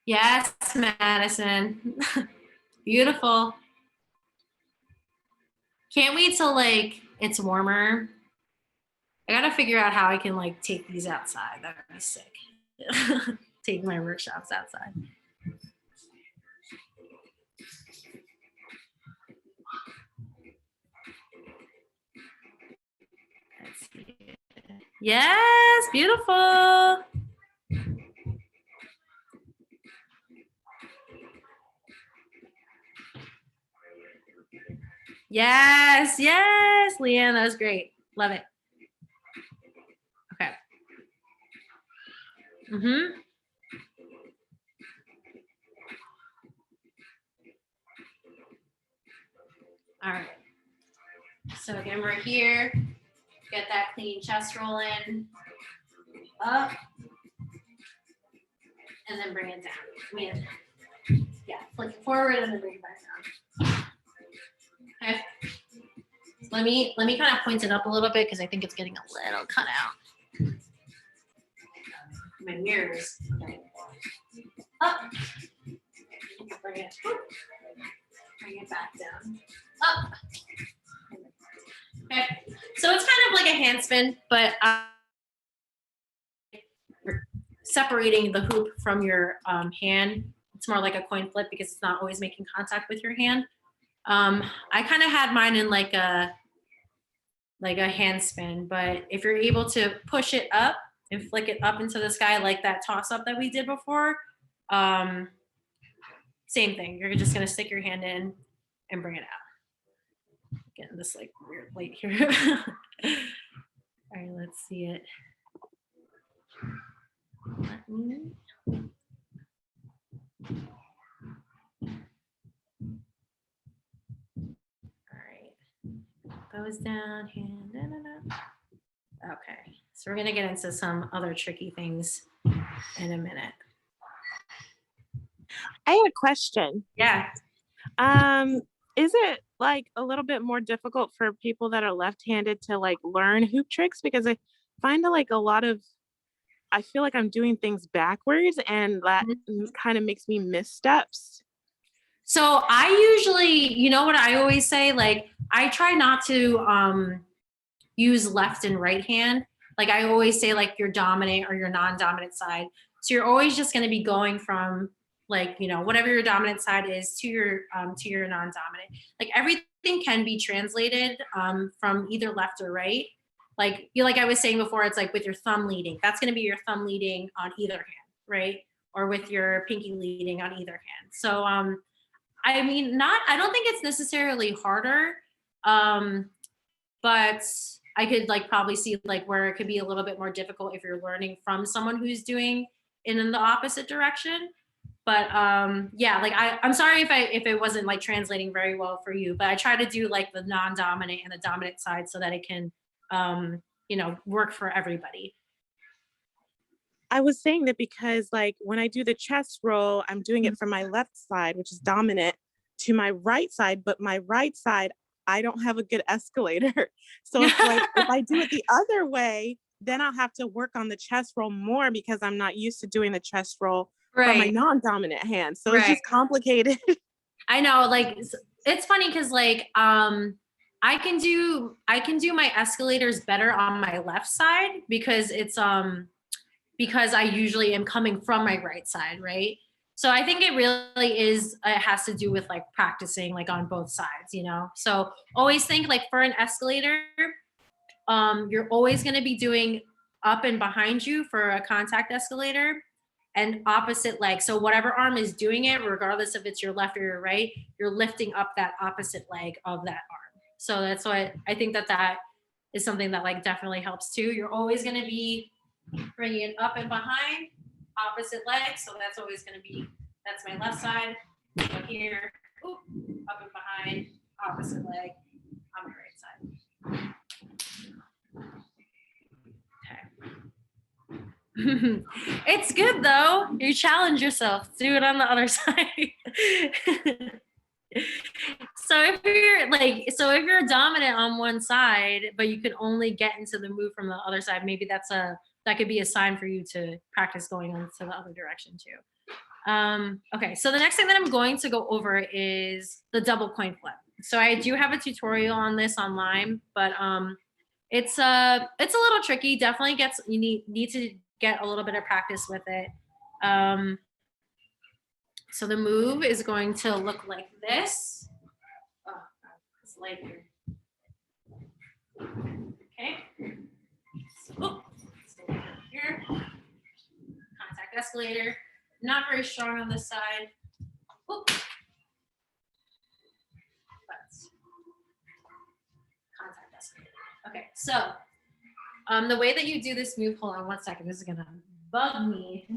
Yes, Madison. Beautiful. Can't wait till like it's warmer. I gotta figure out how I can like take these outside. That would be sick. Take my workshops outside. Yes, beautiful. Yes, Leanne, that was great. Love it. Okay. All right. So again, we're here. Get that clean chest roll in, up, and then bring it down. Yeah, flick it forward and then bring it back down. Okay. Let me kind of point it up a little bit because I think it's getting a little cut out. My mirrors. Okay. Up. Bring it back down. Up. Okay. So it's kind of like a hand spin, but separating the hoop from your hand. It's more like a coin flip because it's not always making contact with your hand. I kind of had mine in like a hand spin, but if you're able to push it up and flick it up into the sky like that toss up that we did before, same thing. You're just gonna stick your hand in and bring it out. Getting this like weird light here. All right, let's see it. Let me. All right, goes down, hand, okay. So we're gonna get into some other tricky things in a minute. I had a question. Yeah. Is it like a little bit more difficult for people that are left-handed to like learn hoop tricks? Because I find like I feel like I'm doing things backwards and that kind of makes me miss steps. So I usually, you know what I always say, like I try not to use left and right hand. Like I always say like your dominant or your non-dominant side. So you're always just going to be going from like, you know, whatever your dominant side is to your non-dominant. Like everything can be translated from either left or right. Like like I was saying before, it's like with your thumb leading, that's going to be your thumb leading on either hand, right? Or with your pinky leading on either hand. So I mean, I don't think it's necessarily harder, but I could like probably see like where it could be a little bit more difficult if you're learning from someone who's doing it in the opposite direction. But yeah, like I'm sorry if it wasn't like translating very well for you, but I try to do like the non-dominant and the dominant side so that it can, you know, work for everybody. I was saying that because like when I do the chest roll, I'm doing it from my left side, which is dominant, to my right side, but my right side, I don't have a good escalator. So it's like if I do it the other way, then I'll have to work on the chest roll more because I'm not used to doing the chest roll from my non-dominant hand. So it's just complicated. I know, like it's funny because like I can do my escalators better on my left side because it's because I usually am coming from my right side, right? So I think it really is, it has to do with like practicing like on both sides, you know? So always think like for an escalator, you're always gonna be doing up and behind you for a contact escalator and opposite leg. So whatever arm is doing it, regardless if it's your left or your right, you're lifting up that opposite leg of that arm. So that's why I think that is something that like definitely helps too. You're always gonna be bringing it up and behind, opposite leg. So that's always going to be, that's my left side. So here, oop, up and behind, opposite leg on my right side. Okay. It's good though. You challenge yourself. Do it on the other side. So if you're dominant on one side, but you can only get into the move from the other side, maybe that could be a sign for you to practice going on to the other direction too. Okay, so the next thing that I'm going to go over is the double coin flip. So I do have a tutorial on this online, but it's a little tricky. Definitely you need to get a little bit of practice with it. So the move is going to look like this. Oh, it's light here. Okay. So, here, contact escalator, not very strong on this side. Oop. But contact escalator. Okay, so the way that you do this move, hold on one second, this is gonna bug me.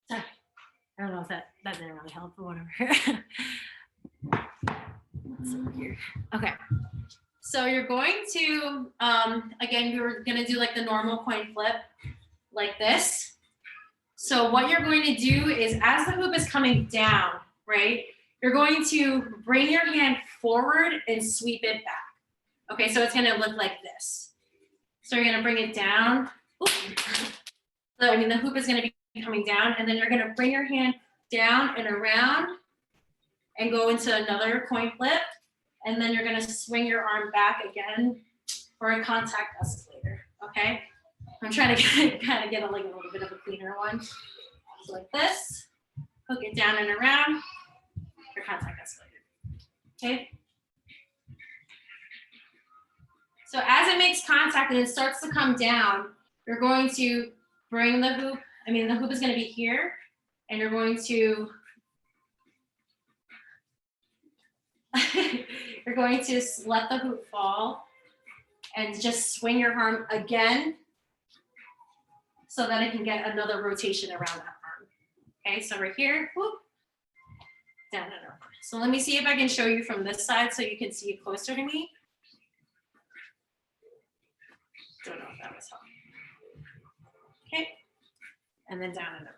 Sorry. I don't know if that didn't really help, but whatever. Let's see here. Okay. So you're going to, again, you're going to do like the normal coin flip like this. So what you're going to do is as the hoop is coming down, right, you're going to bring your hand forward and sweep it back. Okay, so it's going to look like this. So you're going to bring it down. Ooh. So, I mean, the hoop is going to be coming down, and then you're going to bring your hand down and around and go into another coin flip. And then you're going to swing your arm back again for a contact escalator. Okay. I'm trying to kind of get a little bit of a cleaner one. So like this, hook it down and around for contact escalator. Okay. So as it makes contact and it starts to come down, you're going to bring the hoop. I mean, the hoop is going to be here, and you're going to you're going to let the hoop fall and just swing your arm again so that it can get another rotation around that arm. Okay, so we're here, whoop, down and over. So let me see if I can show you from this side so you can see it closer to me. Don't know if that was helpful. Okay, and then down and over.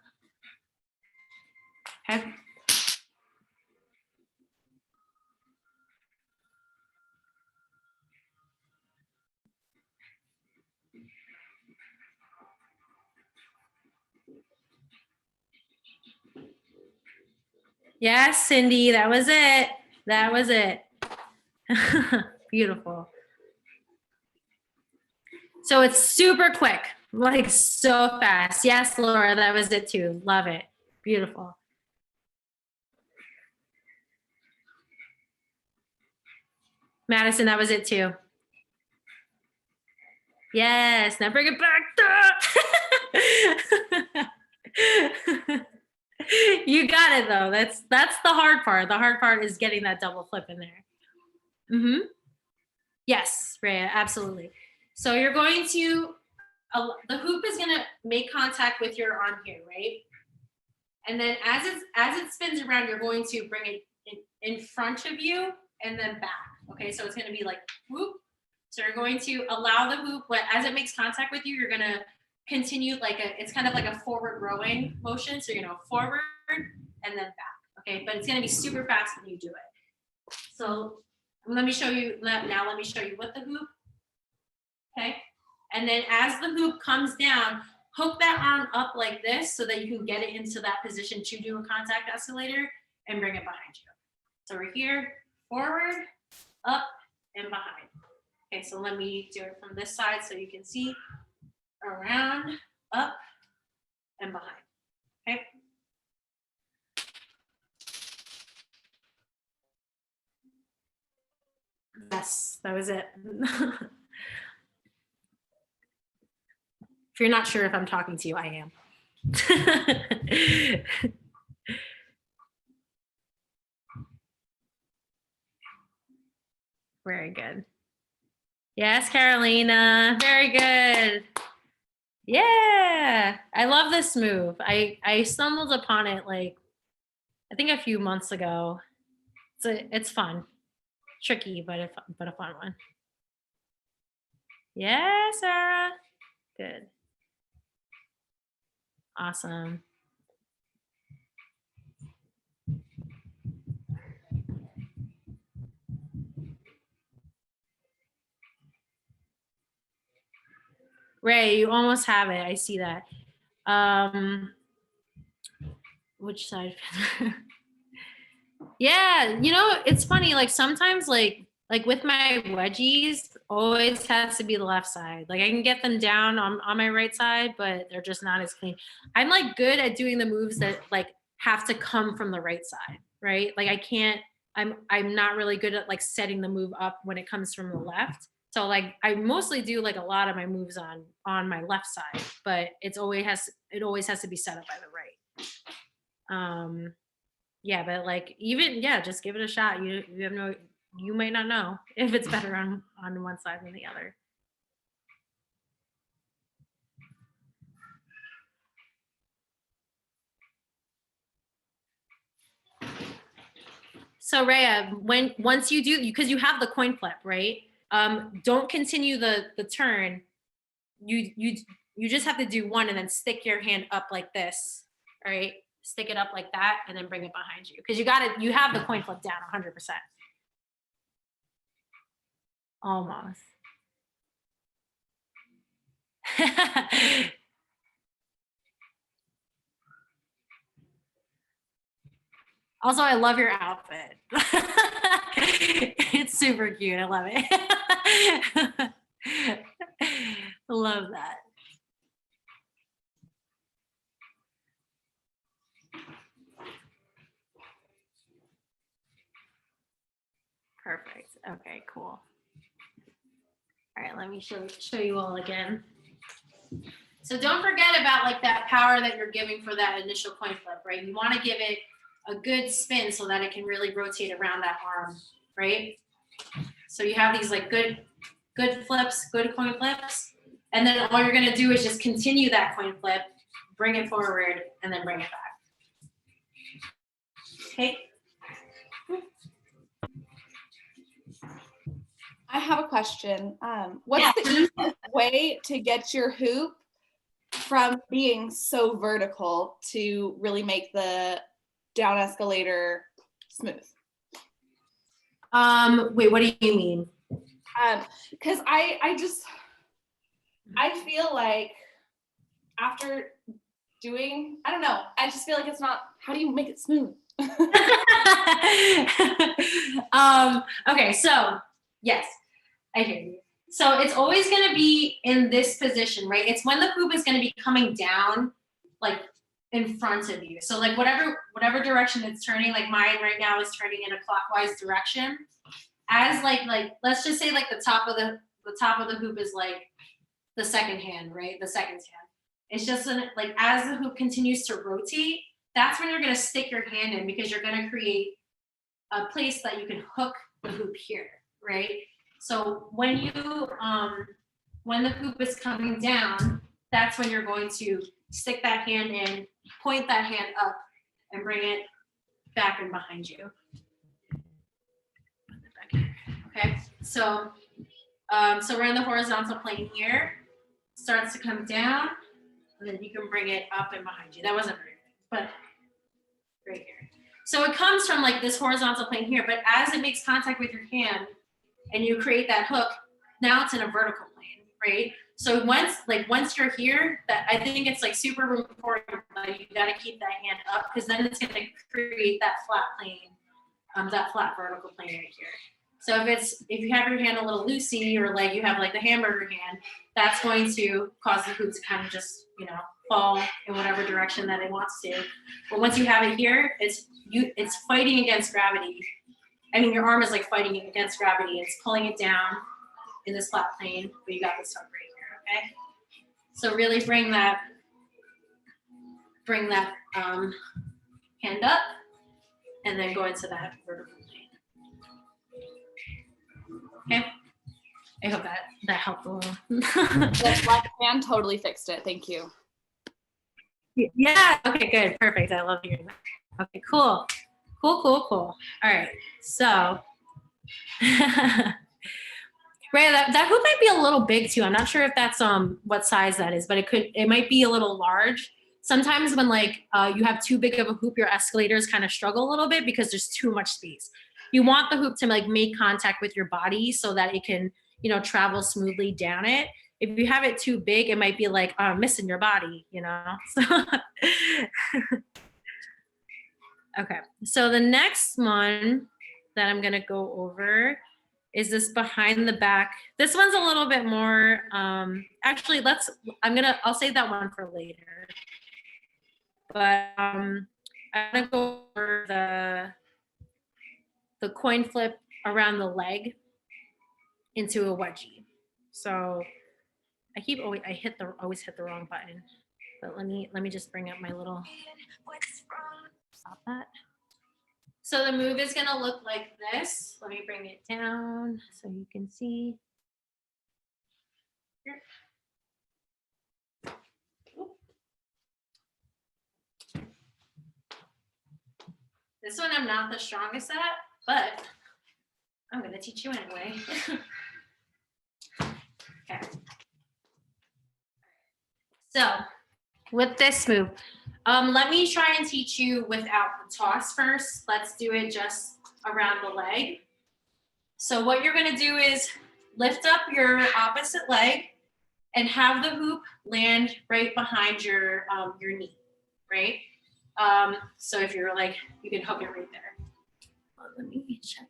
Okay. Yes, Cindy, that was it. That was it. Beautiful. So it's super quick, like so fast. Yes, Laura, that was it too. Love it. Beautiful. Madison, that was it too. Yes, now bring it back. You got it though. That's the hard part. The hard part is getting that double flip in there. Mm-hmm. Yes, Rhea, absolutely. So you're going to, the hoop is going to make contact with your arm here, right? And then as it spins around, you're going to bring it in front of you and then back. Okay, so it's going to be like whoop. So you're going to allow the hoop, but as it makes contact with you, you're going to continue it's kind of like a forward rowing motion. So, forward and then back. Okay, but it's going to be super fast when you do it. So let me show you now. Let me show you with the hoop. Okay, and then as the hoop comes down, hook that arm up like this so that you can get it into that position to do a contact escalator and bring it behind you. So we're here, forward, up, and behind. Okay, so let me do it from this side so you can see. Around, up, and behind. Okay. Yes, that was it. If you're not sure if I'm talking to you, I am. Very good. Yes, Carolina. Very good. Yeah, I love this move. I stumbled upon it I think a few months ago. It's fun, tricky, but a fun one. Yeah, Sarah. Good. Awesome. Ray, you almost have it. I see that. Which side? Yeah, it's funny. Sometimes like with my wedgies, always has to be the left side. I can get them down on my right side, but they're just not as clean. I'm good at doing the moves that have to come from the right side, right? I'm not really good at setting the move up when it comes from the left. So I mostly do a lot of my moves on my left side, but it always has to be set up by the right. Yeah, but just give it a shot. You might not know if it's better on one side than the other. So Rhea, once you do, because you have the coin flip, right? Don't continue the turn. You just have to do one and then stick your hand up like this. All right, stick it up like that, and then bring it behind you because you have the coin flip down 100%. Almost. Also, I love your outfit. It's super cute. I love it. Love that. Perfect. Okay, cool. All right, let me show you all again. So don't forget about like that power that you're giving for that initial coin flip, right? You want to give it a good spin so that it can really rotate around that arm, right? So you have these like good flips, good coin flips, and then all you're gonna do is just continue that coin flip, bring it forward, and then bring it back. Okay. I have a question. What's the easiest way to get your hoop from being so vertical to really make the down escalator smooth? Wait, what do you mean? Because I feel like after doing, I don't know, I just feel like it's not, how do you make it smooth? Okay, so yes, I hear you. So it's always going to be in this position, right? It's when the hoop is going to be coming down, like in front of you. So like whatever direction it's turning, like mine right now is turning in a clockwise direction. As like let's just say like the top of the hoop is like the second hand, right? The second hand. It's just like as the hoop continues to rotate, that's when you're going to stick your hand in because you're going to create a place that you can hook the hoop here, right? So when when the hoop is coming down, that's when you're going to stick that hand in, point that hand up, and bring it back and behind you. Okay, so we're in the horizontal plane here. Starts to come down, and then you can bring it up and behind you. That wasn't very good, but right here. So it comes from like this horizontal plane here, but as it makes contact with your hand and you create that hook, now it's in a vertical plane, right? So once you're here, that I think it's like super important that you got to keep that hand up because then it's going to create that flat plane, that flat vertical plane right here. So if you have your hand a little loosey or like you have like the hamburger hand, that's going to cause the hoop to kind of just, fall in whatever direction that it wants to. But once you have it here, it's fighting against gravity. I mean, your arm is like fighting against gravity. It's pulling it down in this flat plane, but you got this hook right here, okay? So really bring that hand up and then go into that vertical plane. Okay, I hope that helped a little. The left hand totally fixed it. Thank you. Yeah, okay, good, perfect. I love hearing that. Okay, cool. All right, so Ray, that hoop might be a little big too. I'm not sure if that's what size that is, but it might be a little large. Sometimes when like you have too big of a hoop, your escalators kind of struggle a little bit because there's too much space. You want the hoop to like make contact with your body so that it can, travel smoothly down it. If you have it too big, it might be like missing your body, So okay, so the next one that I'm gonna go over is this behind the back. This one's a little bit more, actually I'll save that one for later. But I'm gonna go over the coin flip around the leg into a wedgie. So I always hit the wrong button. But let me just bring up my little, stop that. So the move is gonna look like this. Let me bring it down so you can see. Here. This one I'm not the strongest at, but I'm gonna teach you anyway. Okay. So with this move, let me try and teach you without the toss first. Let's do it just around the leg. So what you're gonna do is lift up your opposite leg and have the hoop land right behind your knee, right? So if you're like, you can hook it right there. Well, let me check.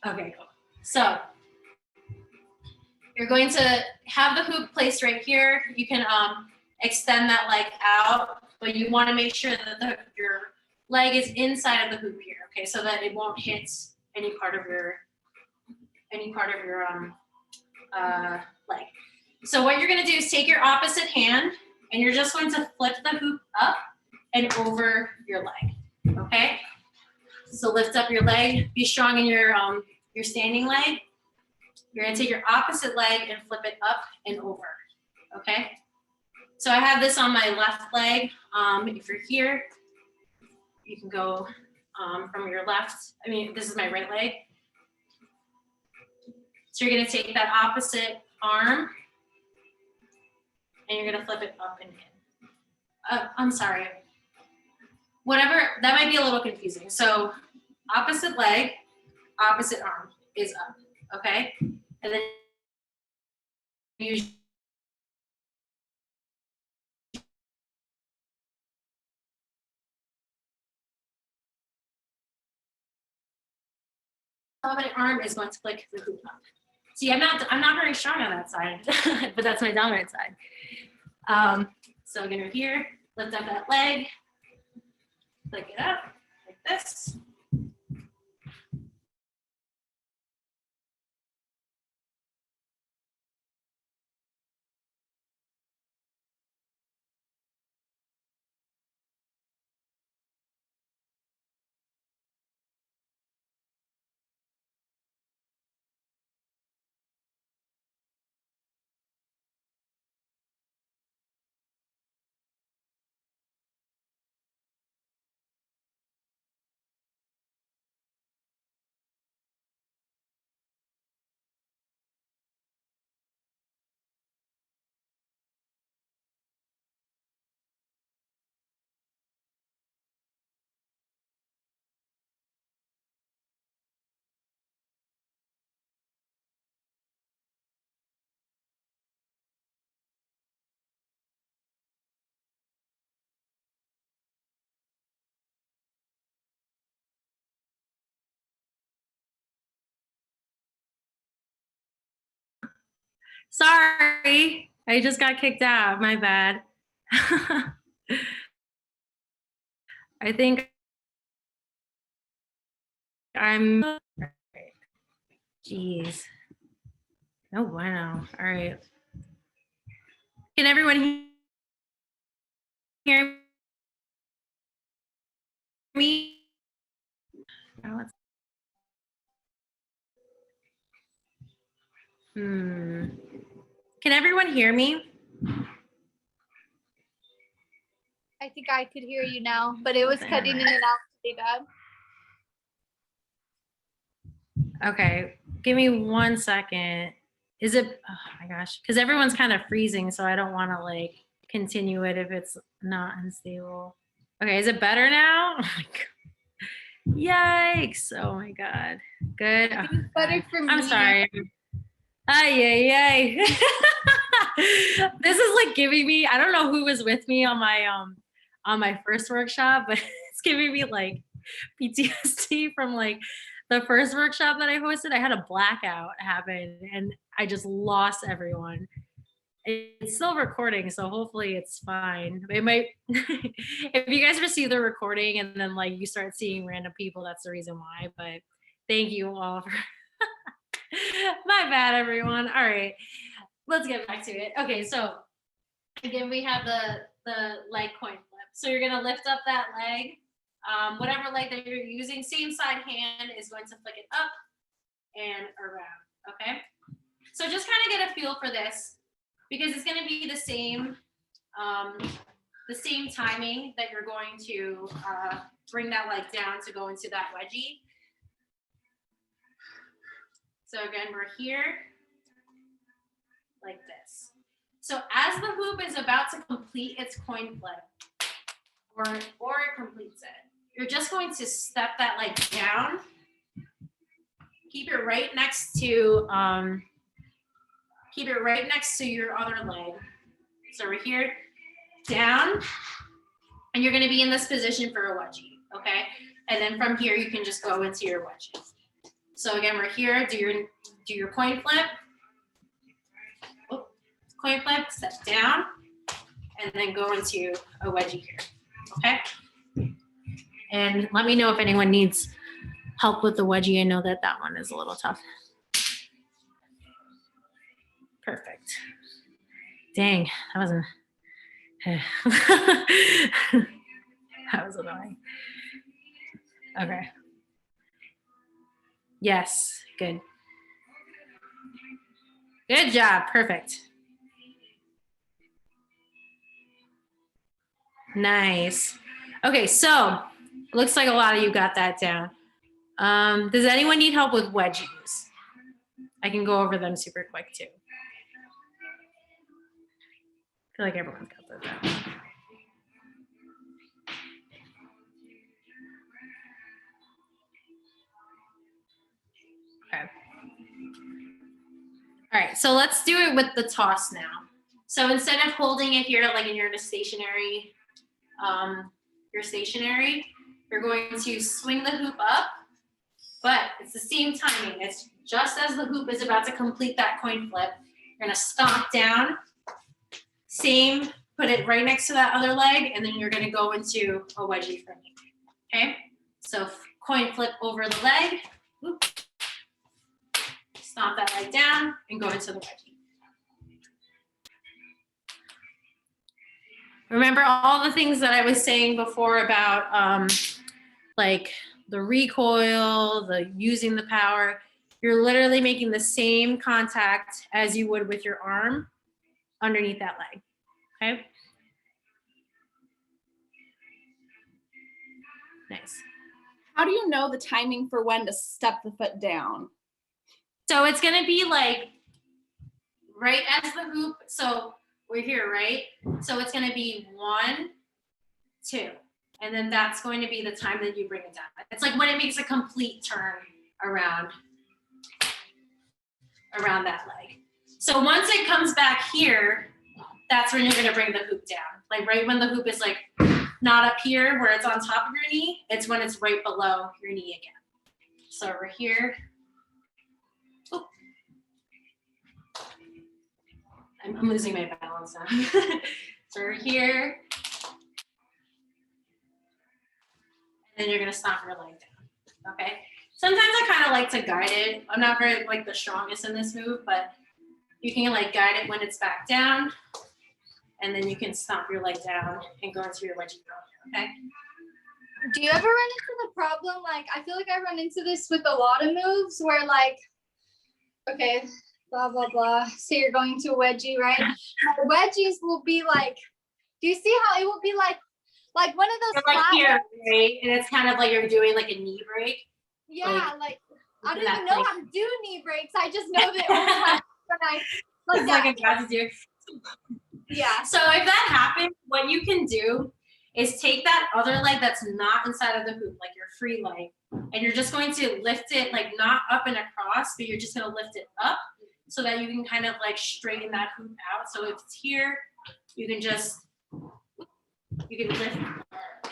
Okay, cool. So you're going to have the hoop placed right here. You can extend that leg out, but you want to make sure that your leg is inside of the hoop here, okay, so that it won't hit any part of your leg. So what you're going to do is take your opposite hand and you're just going to flip the hoop up and over your leg, okay? So lift up your leg, be strong in your standing leg. You're gonna take your opposite leg and flip it up and over, okay? So I have this on my left leg. If you're here, you can go from your left. I mean, this is my right leg. So you're gonna take that opposite arm and you're gonna flip it up and in. I'm sorry. Whatever, that might be a little confusing. So opposite leg, opposite arm is up, okay? And then you dominant arm is going to flick the hoop up. See, I'm not very strong on that side, but that's my dominant side. So I'm gonna here, lift up that leg, flick it up like this. Sorry, I just got kicked out. My bad. I think I'm. Jeez. Oh, wow. All right. Can everyone hear me? Oh, Can everyone hear me? I think I could hear you now, but it was cutting in and out pretty bad. Okay, give me 1 second. Is it, oh my gosh, because everyone's kind of freezing, so I don't want to like continue it if it's not unstable. Okay, is it better now? Oh my God. Yikes. Oh my God. Good. I think it's better for me. I'm sorry. Ay, ay, ay. This is like giving me, I don't know who was with me on my first workshop, but it's giving me like PTSD from like the first workshop that I hosted. I had a blackout happen and I just lost everyone. It's still recording, so hopefully it's fine. It might, if you guys receive the recording and then like you start seeing random people, that's the reason why, but thank you all for my bad, everyone. All right, let's get back to it. Okay, so again, we have the leg coin flip. So you're gonna lift up that leg, whatever leg that you're using, same side hand is going to flick it up and around, okay? So just kind of get a feel for this because it's gonna be the same the same timing that you're going to bring that leg down to go into that wedgie. So again, we're here like this. So as the hoop is about to complete its coin flip, or it completes it, you're just going to step that leg down. Keep it right next to your other leg. So we're here, down, and you're gonna be in this position for a wedgie, okay? And then from here, you can just go into your wedgie. So again, we're here, do your coin flip. Oh, coin flip, step down, and then go into a wedgie here, okay? And let me know if anyone needs help with the wedgie. I know that one is a little tough. Perfect. Dang, that wasn't. That was annoying. Okay. Yes, good. Good job, perfect. Nice. Okay, so looks like a lot of you got that down. Does anyone need help with wedgies? I can go over them super quick too. I feel like everyone's got that down. Okay. All right, so let's do it with the toss now. So instead of holding it here like in your stationary, you're going to swing the hoop up, but it's the same timing. It's just as the hoop is about to complete that coin flip, you're gonna stomp down, same, put it right next to that other leg, and then you're gonna go into a wedgie from here, okay? So coin flip over the leg, whoop, stomp that leg down, and go into the wedgie. Remember all the things that I was saying before about like the recoil, the using the power. You're literally making the same contact as you would with your arm underneath that leg, okay? Nice. How do you know the timing for when to step the foot down? So it's gonna be like right as the hoop, so we're here, right? So it's gonna be 1, 2, and then that's going to be the time that you bring it down. It's like when it makes a complete turn around that leg. So once it comes back here, that's when you're gonna bring the hoop down. Like right when the hoop is like not up here where it's on top of your knee, it's when it's right below your knee again. So we're here. Oh. I'm losing my balance now. So we're here. And then you're gonna stomp your leg down, okay? Sometimes I kind of like to guide it. I'm not very like the strongest in this move, but you can like guide it when it's back down, and then you can stomp your leg down and go into your wedgie throw, okay? Do you ever run into the problem? Like, I feel like I run into this with a lot of moves where like, okay, blah, blah, blah. So you're going to a wedgie, right? My wedgies will be like, do you see how it will be like one of those You're like flat here, ones? right? And it's kind of like you're doing like a knee break. Yeah, like I don't that, even know like- how to do knee breaks. I just know that it only happens when I like It's that. like I'm about to do. Yeah. So if that happens, what you can do is take that other leg that's not inside of the hoop, like your free leg, and you're just going to lift it, like not up and across, but you're just gonna lift it up so that you can kind of like straighten that hoop out. So if it's here, you can just, you can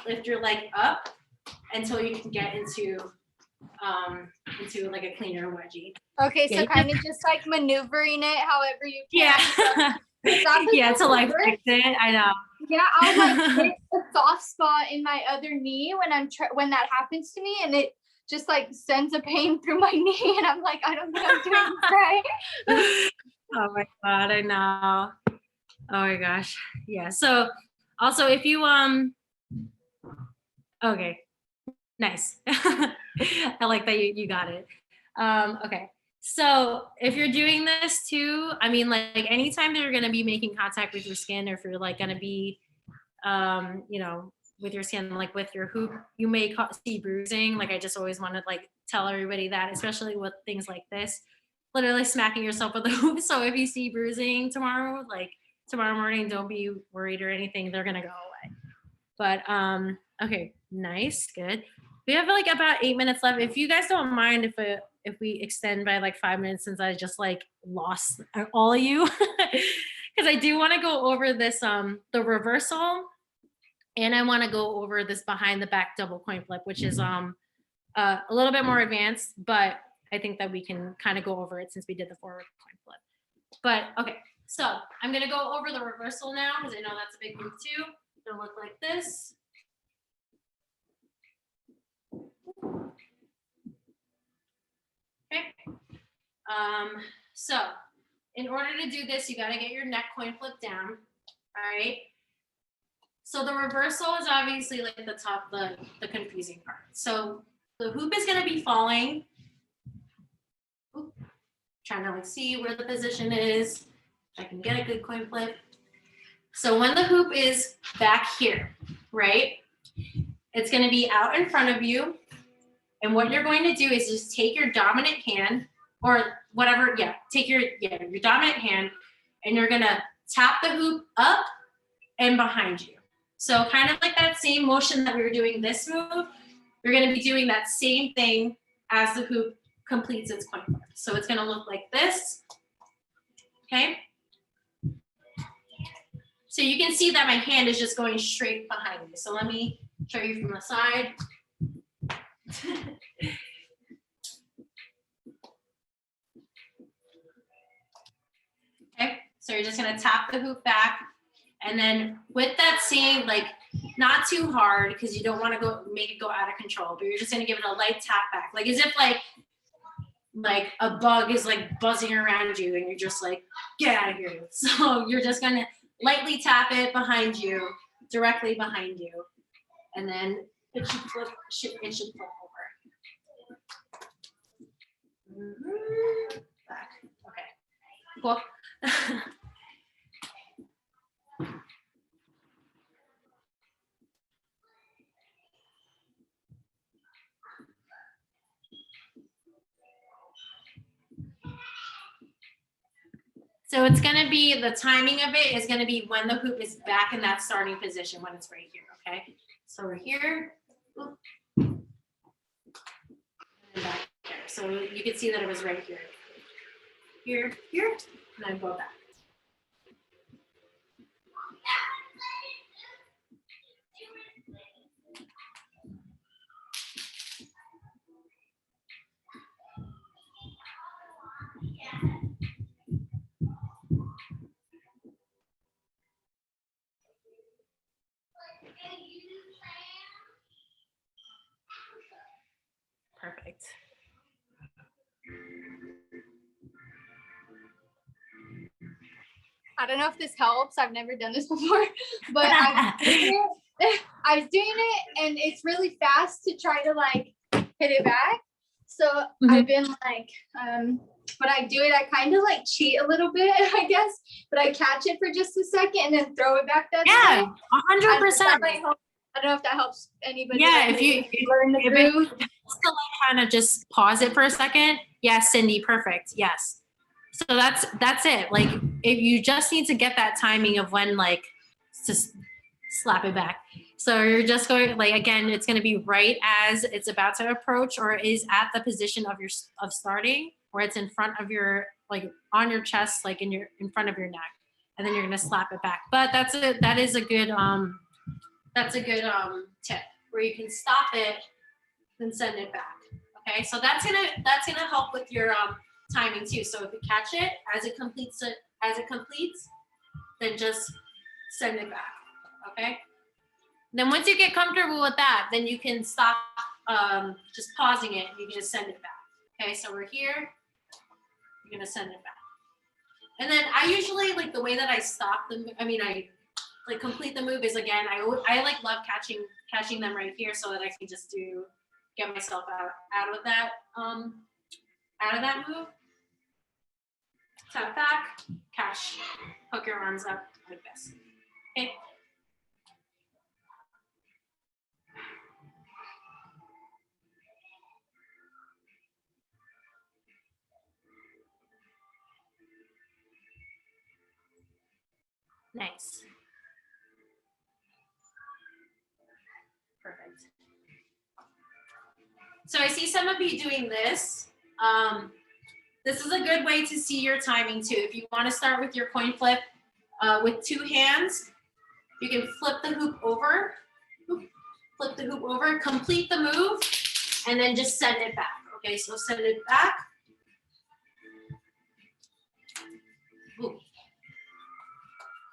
lift your leg up until you can get into like a cleaner wedgie. Okay, so Yeah. kind of just like maneuvering it however you can. Yeah. That's Yeah, to like work. fix it. I know. Yeah, I'll like hit a soft spot in my other knee when when that happens to me, and it just like sends a pain through my knee, and I'm like, I don't think I'm doing this right. Oh my God, I know. Oh my gosh. Yeah. So also if you, okay, nice. I like that you got it. Okay. So if you're doing this too, I mean, like anytime that you're going to be making contact with your skin, or if you're like going to be you know, with your skin, like with your hoop, you may see bruising. Like I just always want to like tell everybody that, especially with things like this, literally smacking yourself with the hoop. So if you see bruising tomorrow, like tomorrow morning, don't be worried or anything. They're gonna go away. But okay, nice, good. We have like about 8 minutes left. If you guys don't mind if we extend by like 5 minutes, since I just like lost all of you, because I do want to go over this the reversal, and I want to go over this behind the back double coin flip, which is a little bit more advanced, but I think that we can kind of go over it since we did the forward coin flip. But okay, so I'm gonna go over the reversal now because I know that's a big move too. It'll look like this. Okay. So in order to do this, you got to get your neck coin flip down. All right. So the reversal is obviously like the top, the confusing part. So the hoop is going to be falling. Oop. Trying to like see where the position is. I can get a good coin flip. So when the hoop is back here, right? It's going to be out in front of you. And what you're going to do is just take your dominant hand or whatever. Yeah, take your dominant hand and you're going to tap the hoop up and behind you. So kind of like that same motion that we were doing this move, you're going to be doing that same thing as the hoop completes its coin flip. So it's going to look like this. Okay. So you can see that my hand is just going straight behind me. So let me show you from the side. Okay, so you're just gonna tap the hoop back, and then with that same, like not too hard because you don't want to go make it go out of control, but you're just gonna give it a light tap back, like as if like a bug is like buzzing around you, and you're just like, get out of here. So you're just gonna lightly tap it behind you, directly behind you, and then it should flip. It should flip over. Back. Okay. Cool. So it's going to be, the timing of it is going to be when the hoop is back in that starting position, when it's right here, okay? So we're here. Oop. And back there. So you can see that it was right here. Here, and then go back. Perfect. I don't know if this helps. I've never done this before, but I was doing it and it's really fast to try to like hit it back. So I've been like, when I do it, I kind of like cheat a little bit, I guess, but I catch it for just a second and then throw it back that Yeah, time. 100%. I don't know if that helps anybody. Yeah, like, if you learn the groove. to like kind of just pause it for a second. Yes, Cindy, perfect. Yes. So that's it. Like if you just need to get that timing of when like just slap it back. So you're just going like, again, it's going to be right as it's about to approach or is at the position of starting, where it's in front of your, like on your chest, like in front of your neck, and then you're going to slap it back. But that is a good tip where you can stop it then send it back. Okay, so that's gonna help with your timing too. So if you catch it as it completes, then just send it back. Okay. Then once you get comfortable with that, then you can stop just pausing it and you can just send it back. Okay, so we're here. You're gonna send it back. And then I usually like the way that I stop I like complete the move is, again, I like love catching them right here so that I can just get myself out of that move. Tap back, catch, hook your arms up like this. Okay. Nice. Perfect. So I see some of you doing this. This is a good way to see your timing too. If you want to start with your coin flip with 2 hands, you can flip the hoop over, flip the hoop over, complete the move, and then just send it back. Okay, so send it back. Ooh.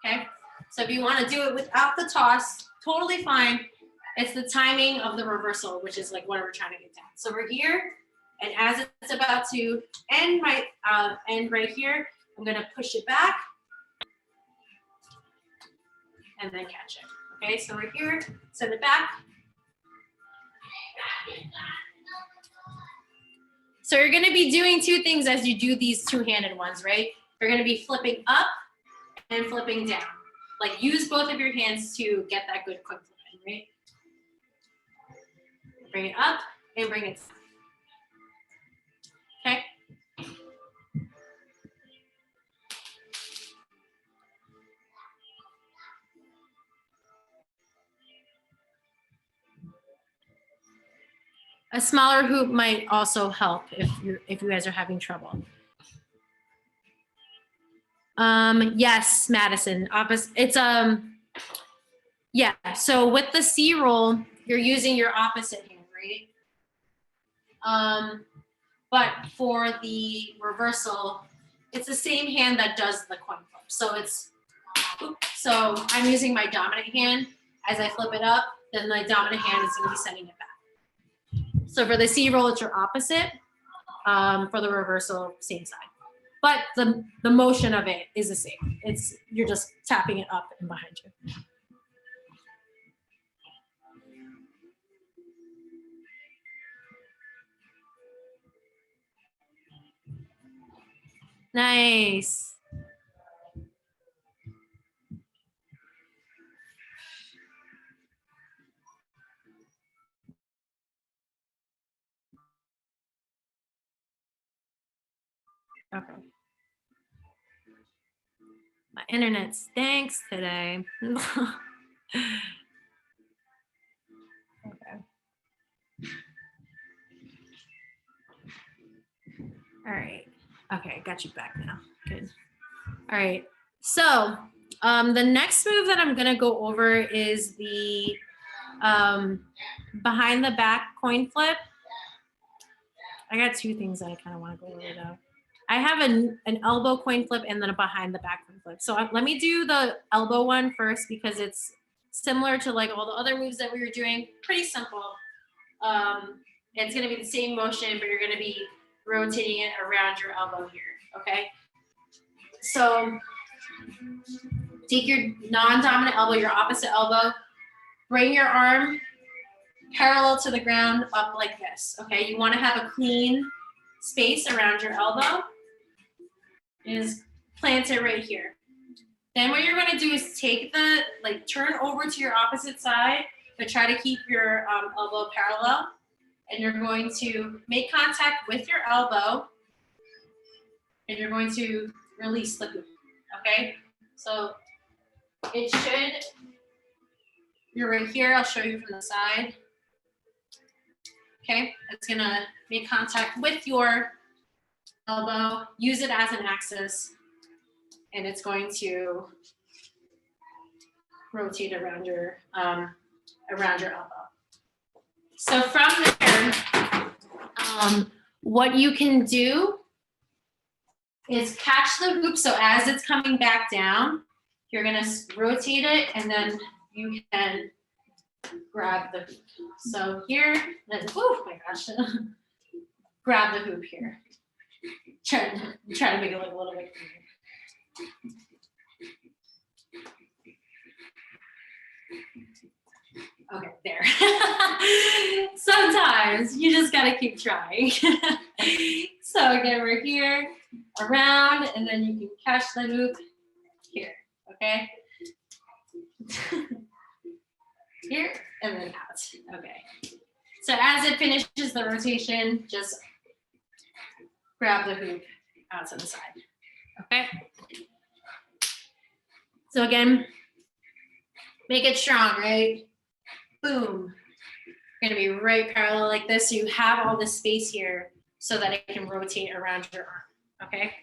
Okay, so if you want to do it without the toss, totally fine. It's the timing of the reversal, which is like what we're trying to get down. So we're here, and as it's about to end right here, I'm gonna push it back and then catch it. Okay, so we're here, send it back. So you're gonna be doing 2 things as you do these 2-handed ones, right? You're gonna be flipping up and flipping down. Like use both of your hands to get that good quick flip in, right? Bring it up and bring it down. Okay. A smaller hoop might also help if you guys are having trouble. Yes, Madison. It's yeah. So with the C roll, you're using your opposite hand, right? But for the reversal, it's the same hand that does the coin flip. So so I'm using my dominant hand as I flip it up. Then my dominant hand is going to be sending it back. So for the C roll, it's your opposite. For the reversal, same side. But the motion of it is the same. You're just tapping it up and behind you. Nice. Okay. My internet stinks today. Okay. All right. Okay, got you back now. Good. All right. So the next move that I'm gonna go over is the behind the back coin flip. I got 2 things that I kind of want to go over though. I have an elbow coin flip and then a behind the back coin flip. So let me do the elbow one first because it's similar to like all the other moves that we were doing. Pretty simple. It's gonna be the same motion, but you're gonna be rotating it around your elbow here, okay? So take your non-dominant elbow, your opposite elbow, bring your arm parallel to the ground up like this, okay? You wanna have a clean space around your elbow. Is plant it right here. Then what you're gonna do is take turn over to your opposite side, but try to keep your elbow parallel. And you're going to make contact with your elbow and you're going to release the hoop, okay? So you're right here, I'll show you from the side. Okay, it's gonna make contact with your elbow, use it as an axis, and it's going to rotate around your elbow. So from there, what you can do is catch the hoop. So as it's coming back down, you're gonna rotate it and then you can grab the hoop. So here, then, oh my gosh, grab the hoop here. Try to make it look a little bit cleaner. Okay, there. Sometimes you just gotta keep trying. So again, we're here, around, and then you can catch the hoop here, okay? Here, and then out, okay. So as it finishes the rotation, just grab the hoop out to the side, okay? So again, make it strong, right? Boom. You're gonna be right parallel like this. So you have all this space here so that it can rotate around your arm, okay?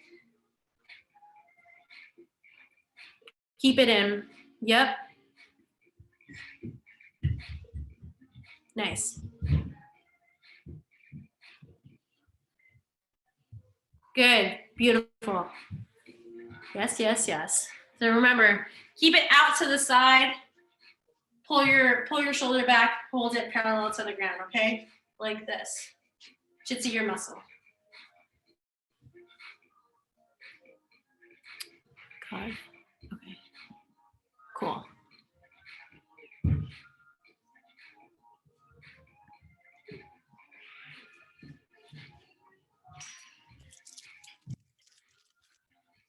Keep it in, yep. Nice. Good, beautiful. Yes, yes, yes. So remember, keep it out to the side. Pull your shoulder back, hold it parallel to the ground, okay? Like this. Should see your muscle. Okay. Okay. Cool.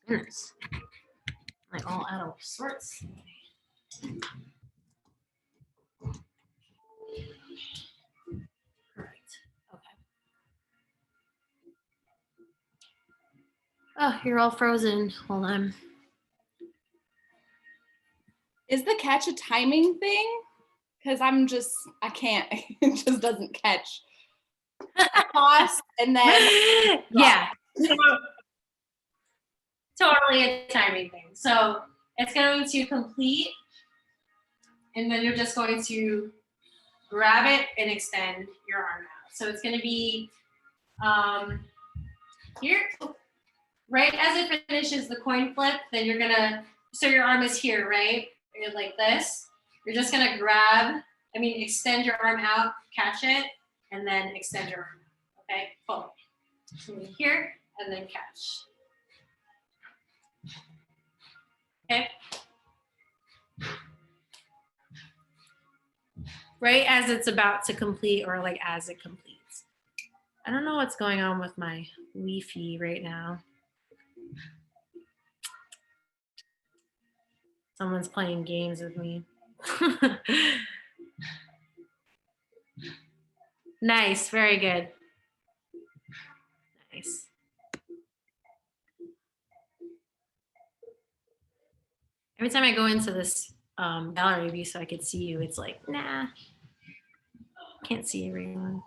Goodness. Like all out of sorts. Perfect. Okay. Oh, you're all frozen. Hold on. Is the catch a timing thing? Because I can't, it just doesn't catch. I toss and then Yeah. Totally a timing thing. So it's going to complete, and then you're just going to grab it and extend your arm out. So it's going to be here, right as it finishes the coin flip, then you're going to, so your arm is here, right? You're like this. You're just going to extend your arm out, catch it, and then extend your arm out, okay? Pull. So here, and then catch. Okay. Right as it's about to complete, or like as it completes. I don't know what's going on with my Wi-Fi right now. Someone's playing games with me. Nice, very good. Nice. Every time I go into this gallery view so I could see you, it's like, nah, can't see everyone.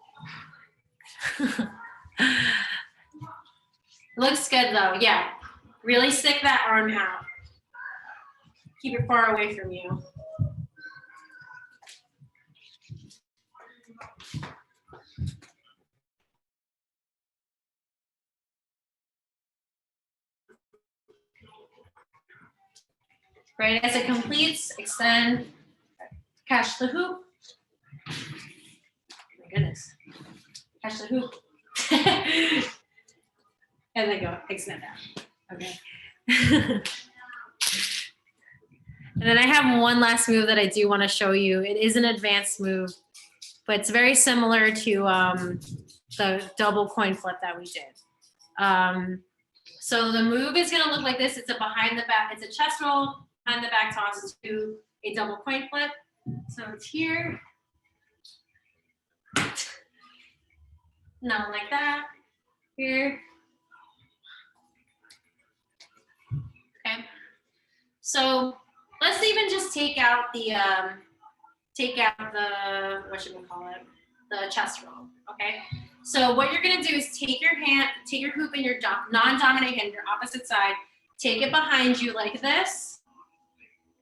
Looks good though, yeah. Really stick that arm out. Keep it far away from you. Right as it completes, extend, catch the hoop. Oh my goodness. Catch the hoop. And then go extend out. Okay. And then I have one last move that I do want to show you. It is an advanced move, but it's very similar to the double coin flip that we did. So the move is going to look like this. It's a behind the back, it's a chest roll, behind the back toss to a double coin flip. So it's here. Not like that. Here. Okay. So let's even just take out the what should we call it? The chest roll. Okay. So what you're gonna do is take your hoop in your non-dominant hand, your opposite side, take it behind you like this,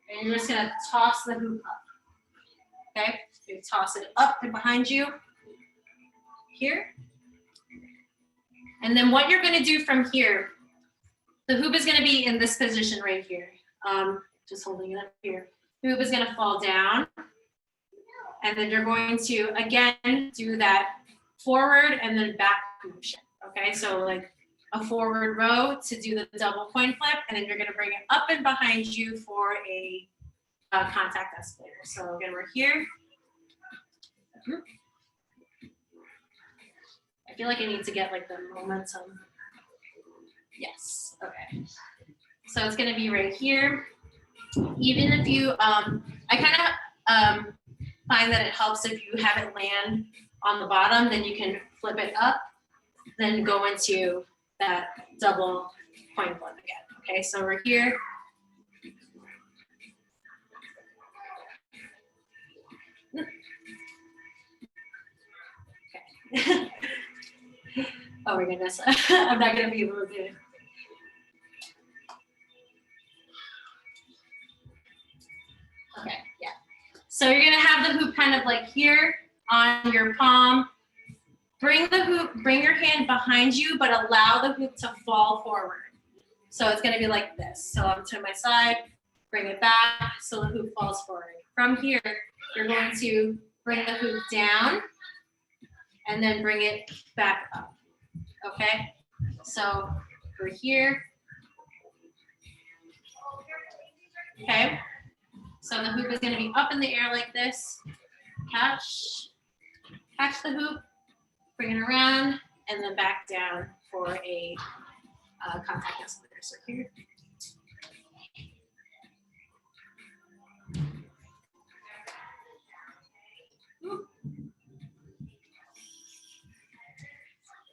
and you're just gonna toss the hoop up. Okay. So you toss it up and behind you. Here. And then what you're gonna do from here, the hoop is gonna be in this position right here. Just holding it up here. The hoop is gonna fall down. And then you're going to, again, do that forward and then back motion, okay? So like a forward row to do the double coin flip, and then you're gonna bring it up and behind you for a contact escalator. So again, we're here. I feel like I need to get like the momentum. Yes, okay. So it's gonna be right here. Even if you, I kind of find that it helps if you have it land on the bottom, then you can flip it up, then go into that double coin flip again. Okay, so we're here. Oh my goodness, I'm not gonna be able to do it. Okay, yeah. So you're gonna have the hoop kind of like here on your palm. Bring your hand behind you, but allow the hoop to fall forward. So it's gonna be like this. So I'm to my side, bring it back, so the hoop falls forward. From here, you're going to bring the hoop down and then bring it back up, okay? So we're here. Okay, so the hoop is gonna be up in the air like this. Catch the hoop, bring it around, and then back down for a contact escalator. So here.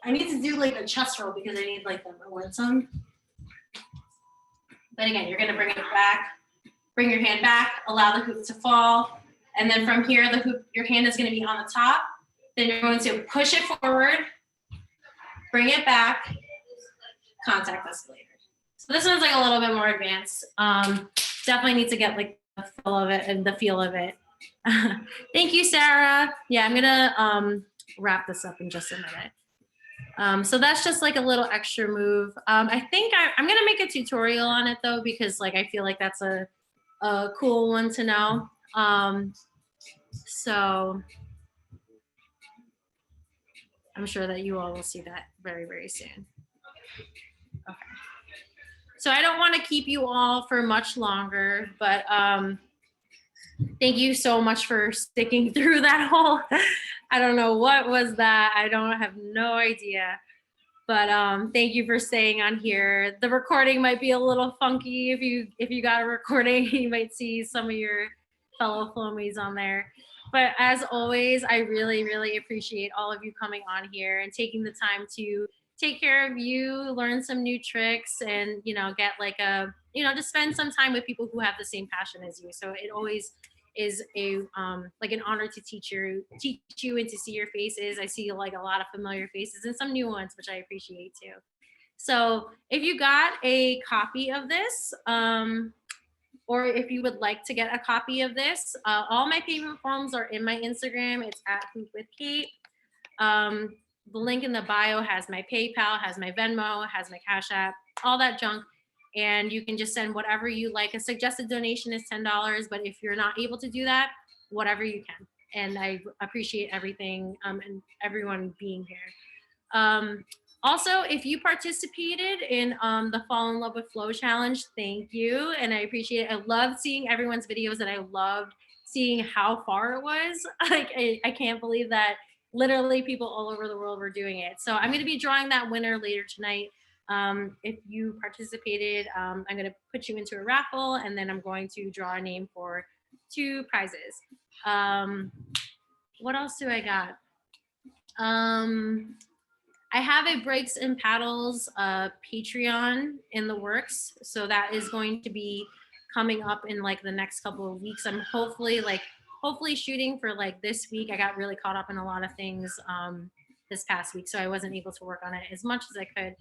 I need to do like a chest roll because I need like the momentum. But again, you're gonna bring it back, bring your hand back, allow the hoop to fall. And then from here, the hoop, your hand is gonna be on the top. Then you're going to push it forward, bring it back, contact escalator. So this one's like a little bit more advanced. Definitely need to get like the feel of it and the feel of it. Thank you, Sarah. Yeah, I'm gonna wrap this up in just a minute. So that's just like a little extra move. I think I'm gonna make a tutorial on it though, because like I feel like that's a cool one to know. So I'm sure that you all will see that very, very soon. Okay. So I don't want to keep you all for much longer, but thank you so much for sticking through that whole, I don't know what was that. I have no idea. But thank you for staying on here. The recording might be a little funky. If you got a recording, you might see some of your fellow Flomies on there. But as always, I really, really appreciate all of you coming on here and taking the time to take care of you, learn some new tricks, and get like just spend some time with people who have the same passion as you. So it always is a like an honor to teach you and to see your faces. I see like a lot of familiar faces and some new ones, which I appreciate too. So if you got a copy of this, or if you would like to get a copy of this, all my payment forms are in my Instagram. It's @hoopwithkate. The link in the bio has my PayPal, has my Venmo, has my Cash App, all that junk. And you can just send whatever you like. A suggested donation is $10, but if you're not able to do that, whatever you can. And I appreciate everything and everyone being here. Also, if you participated in the Fall in Love with Flow challenge, thank you. And I appreciate it. I loved seeing everyone's videos and I loved seeing how far it was. Like, I can't believe that literally people all over the world were doing it. So I'm going to be drawing that winner later tonight. If you participated, I'm going to put you into a raffle and then I'm going to draw a name for 2 prizes. What else do I got? I have a Breaks and Paddles Patreon in the works. So that is going to be coming up in like the next couple of weeks. I'm hopefully shooting for like this week. I got really caught up in a lot of things this past week, so I wasn't able to work on it as much as I could.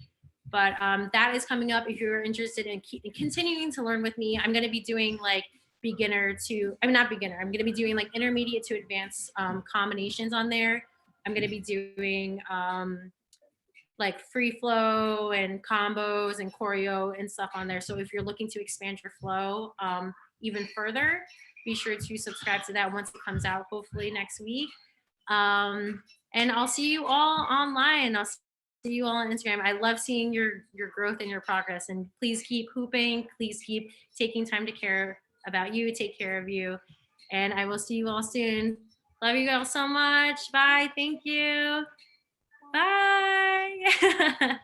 But that is coming up. If you're interested in continuing to learn with me, I'm going to be doing like I'm going to be doing like intermediate to advanced combinations on there. I'm going to be doing like free flow and combos and choreo and stuff on there. So if you're looking to expand your flow even further, be sure to subscribe to that once it comes out, hopefully next week. And I'll see you all online. I'll see you all on Instagram. I love seeing your growth and your progress. And please keep hooping. Please keep taking time to care about you, take care of you. And I will see you all soon. Love you all so much. Bye. Thank you. Bye.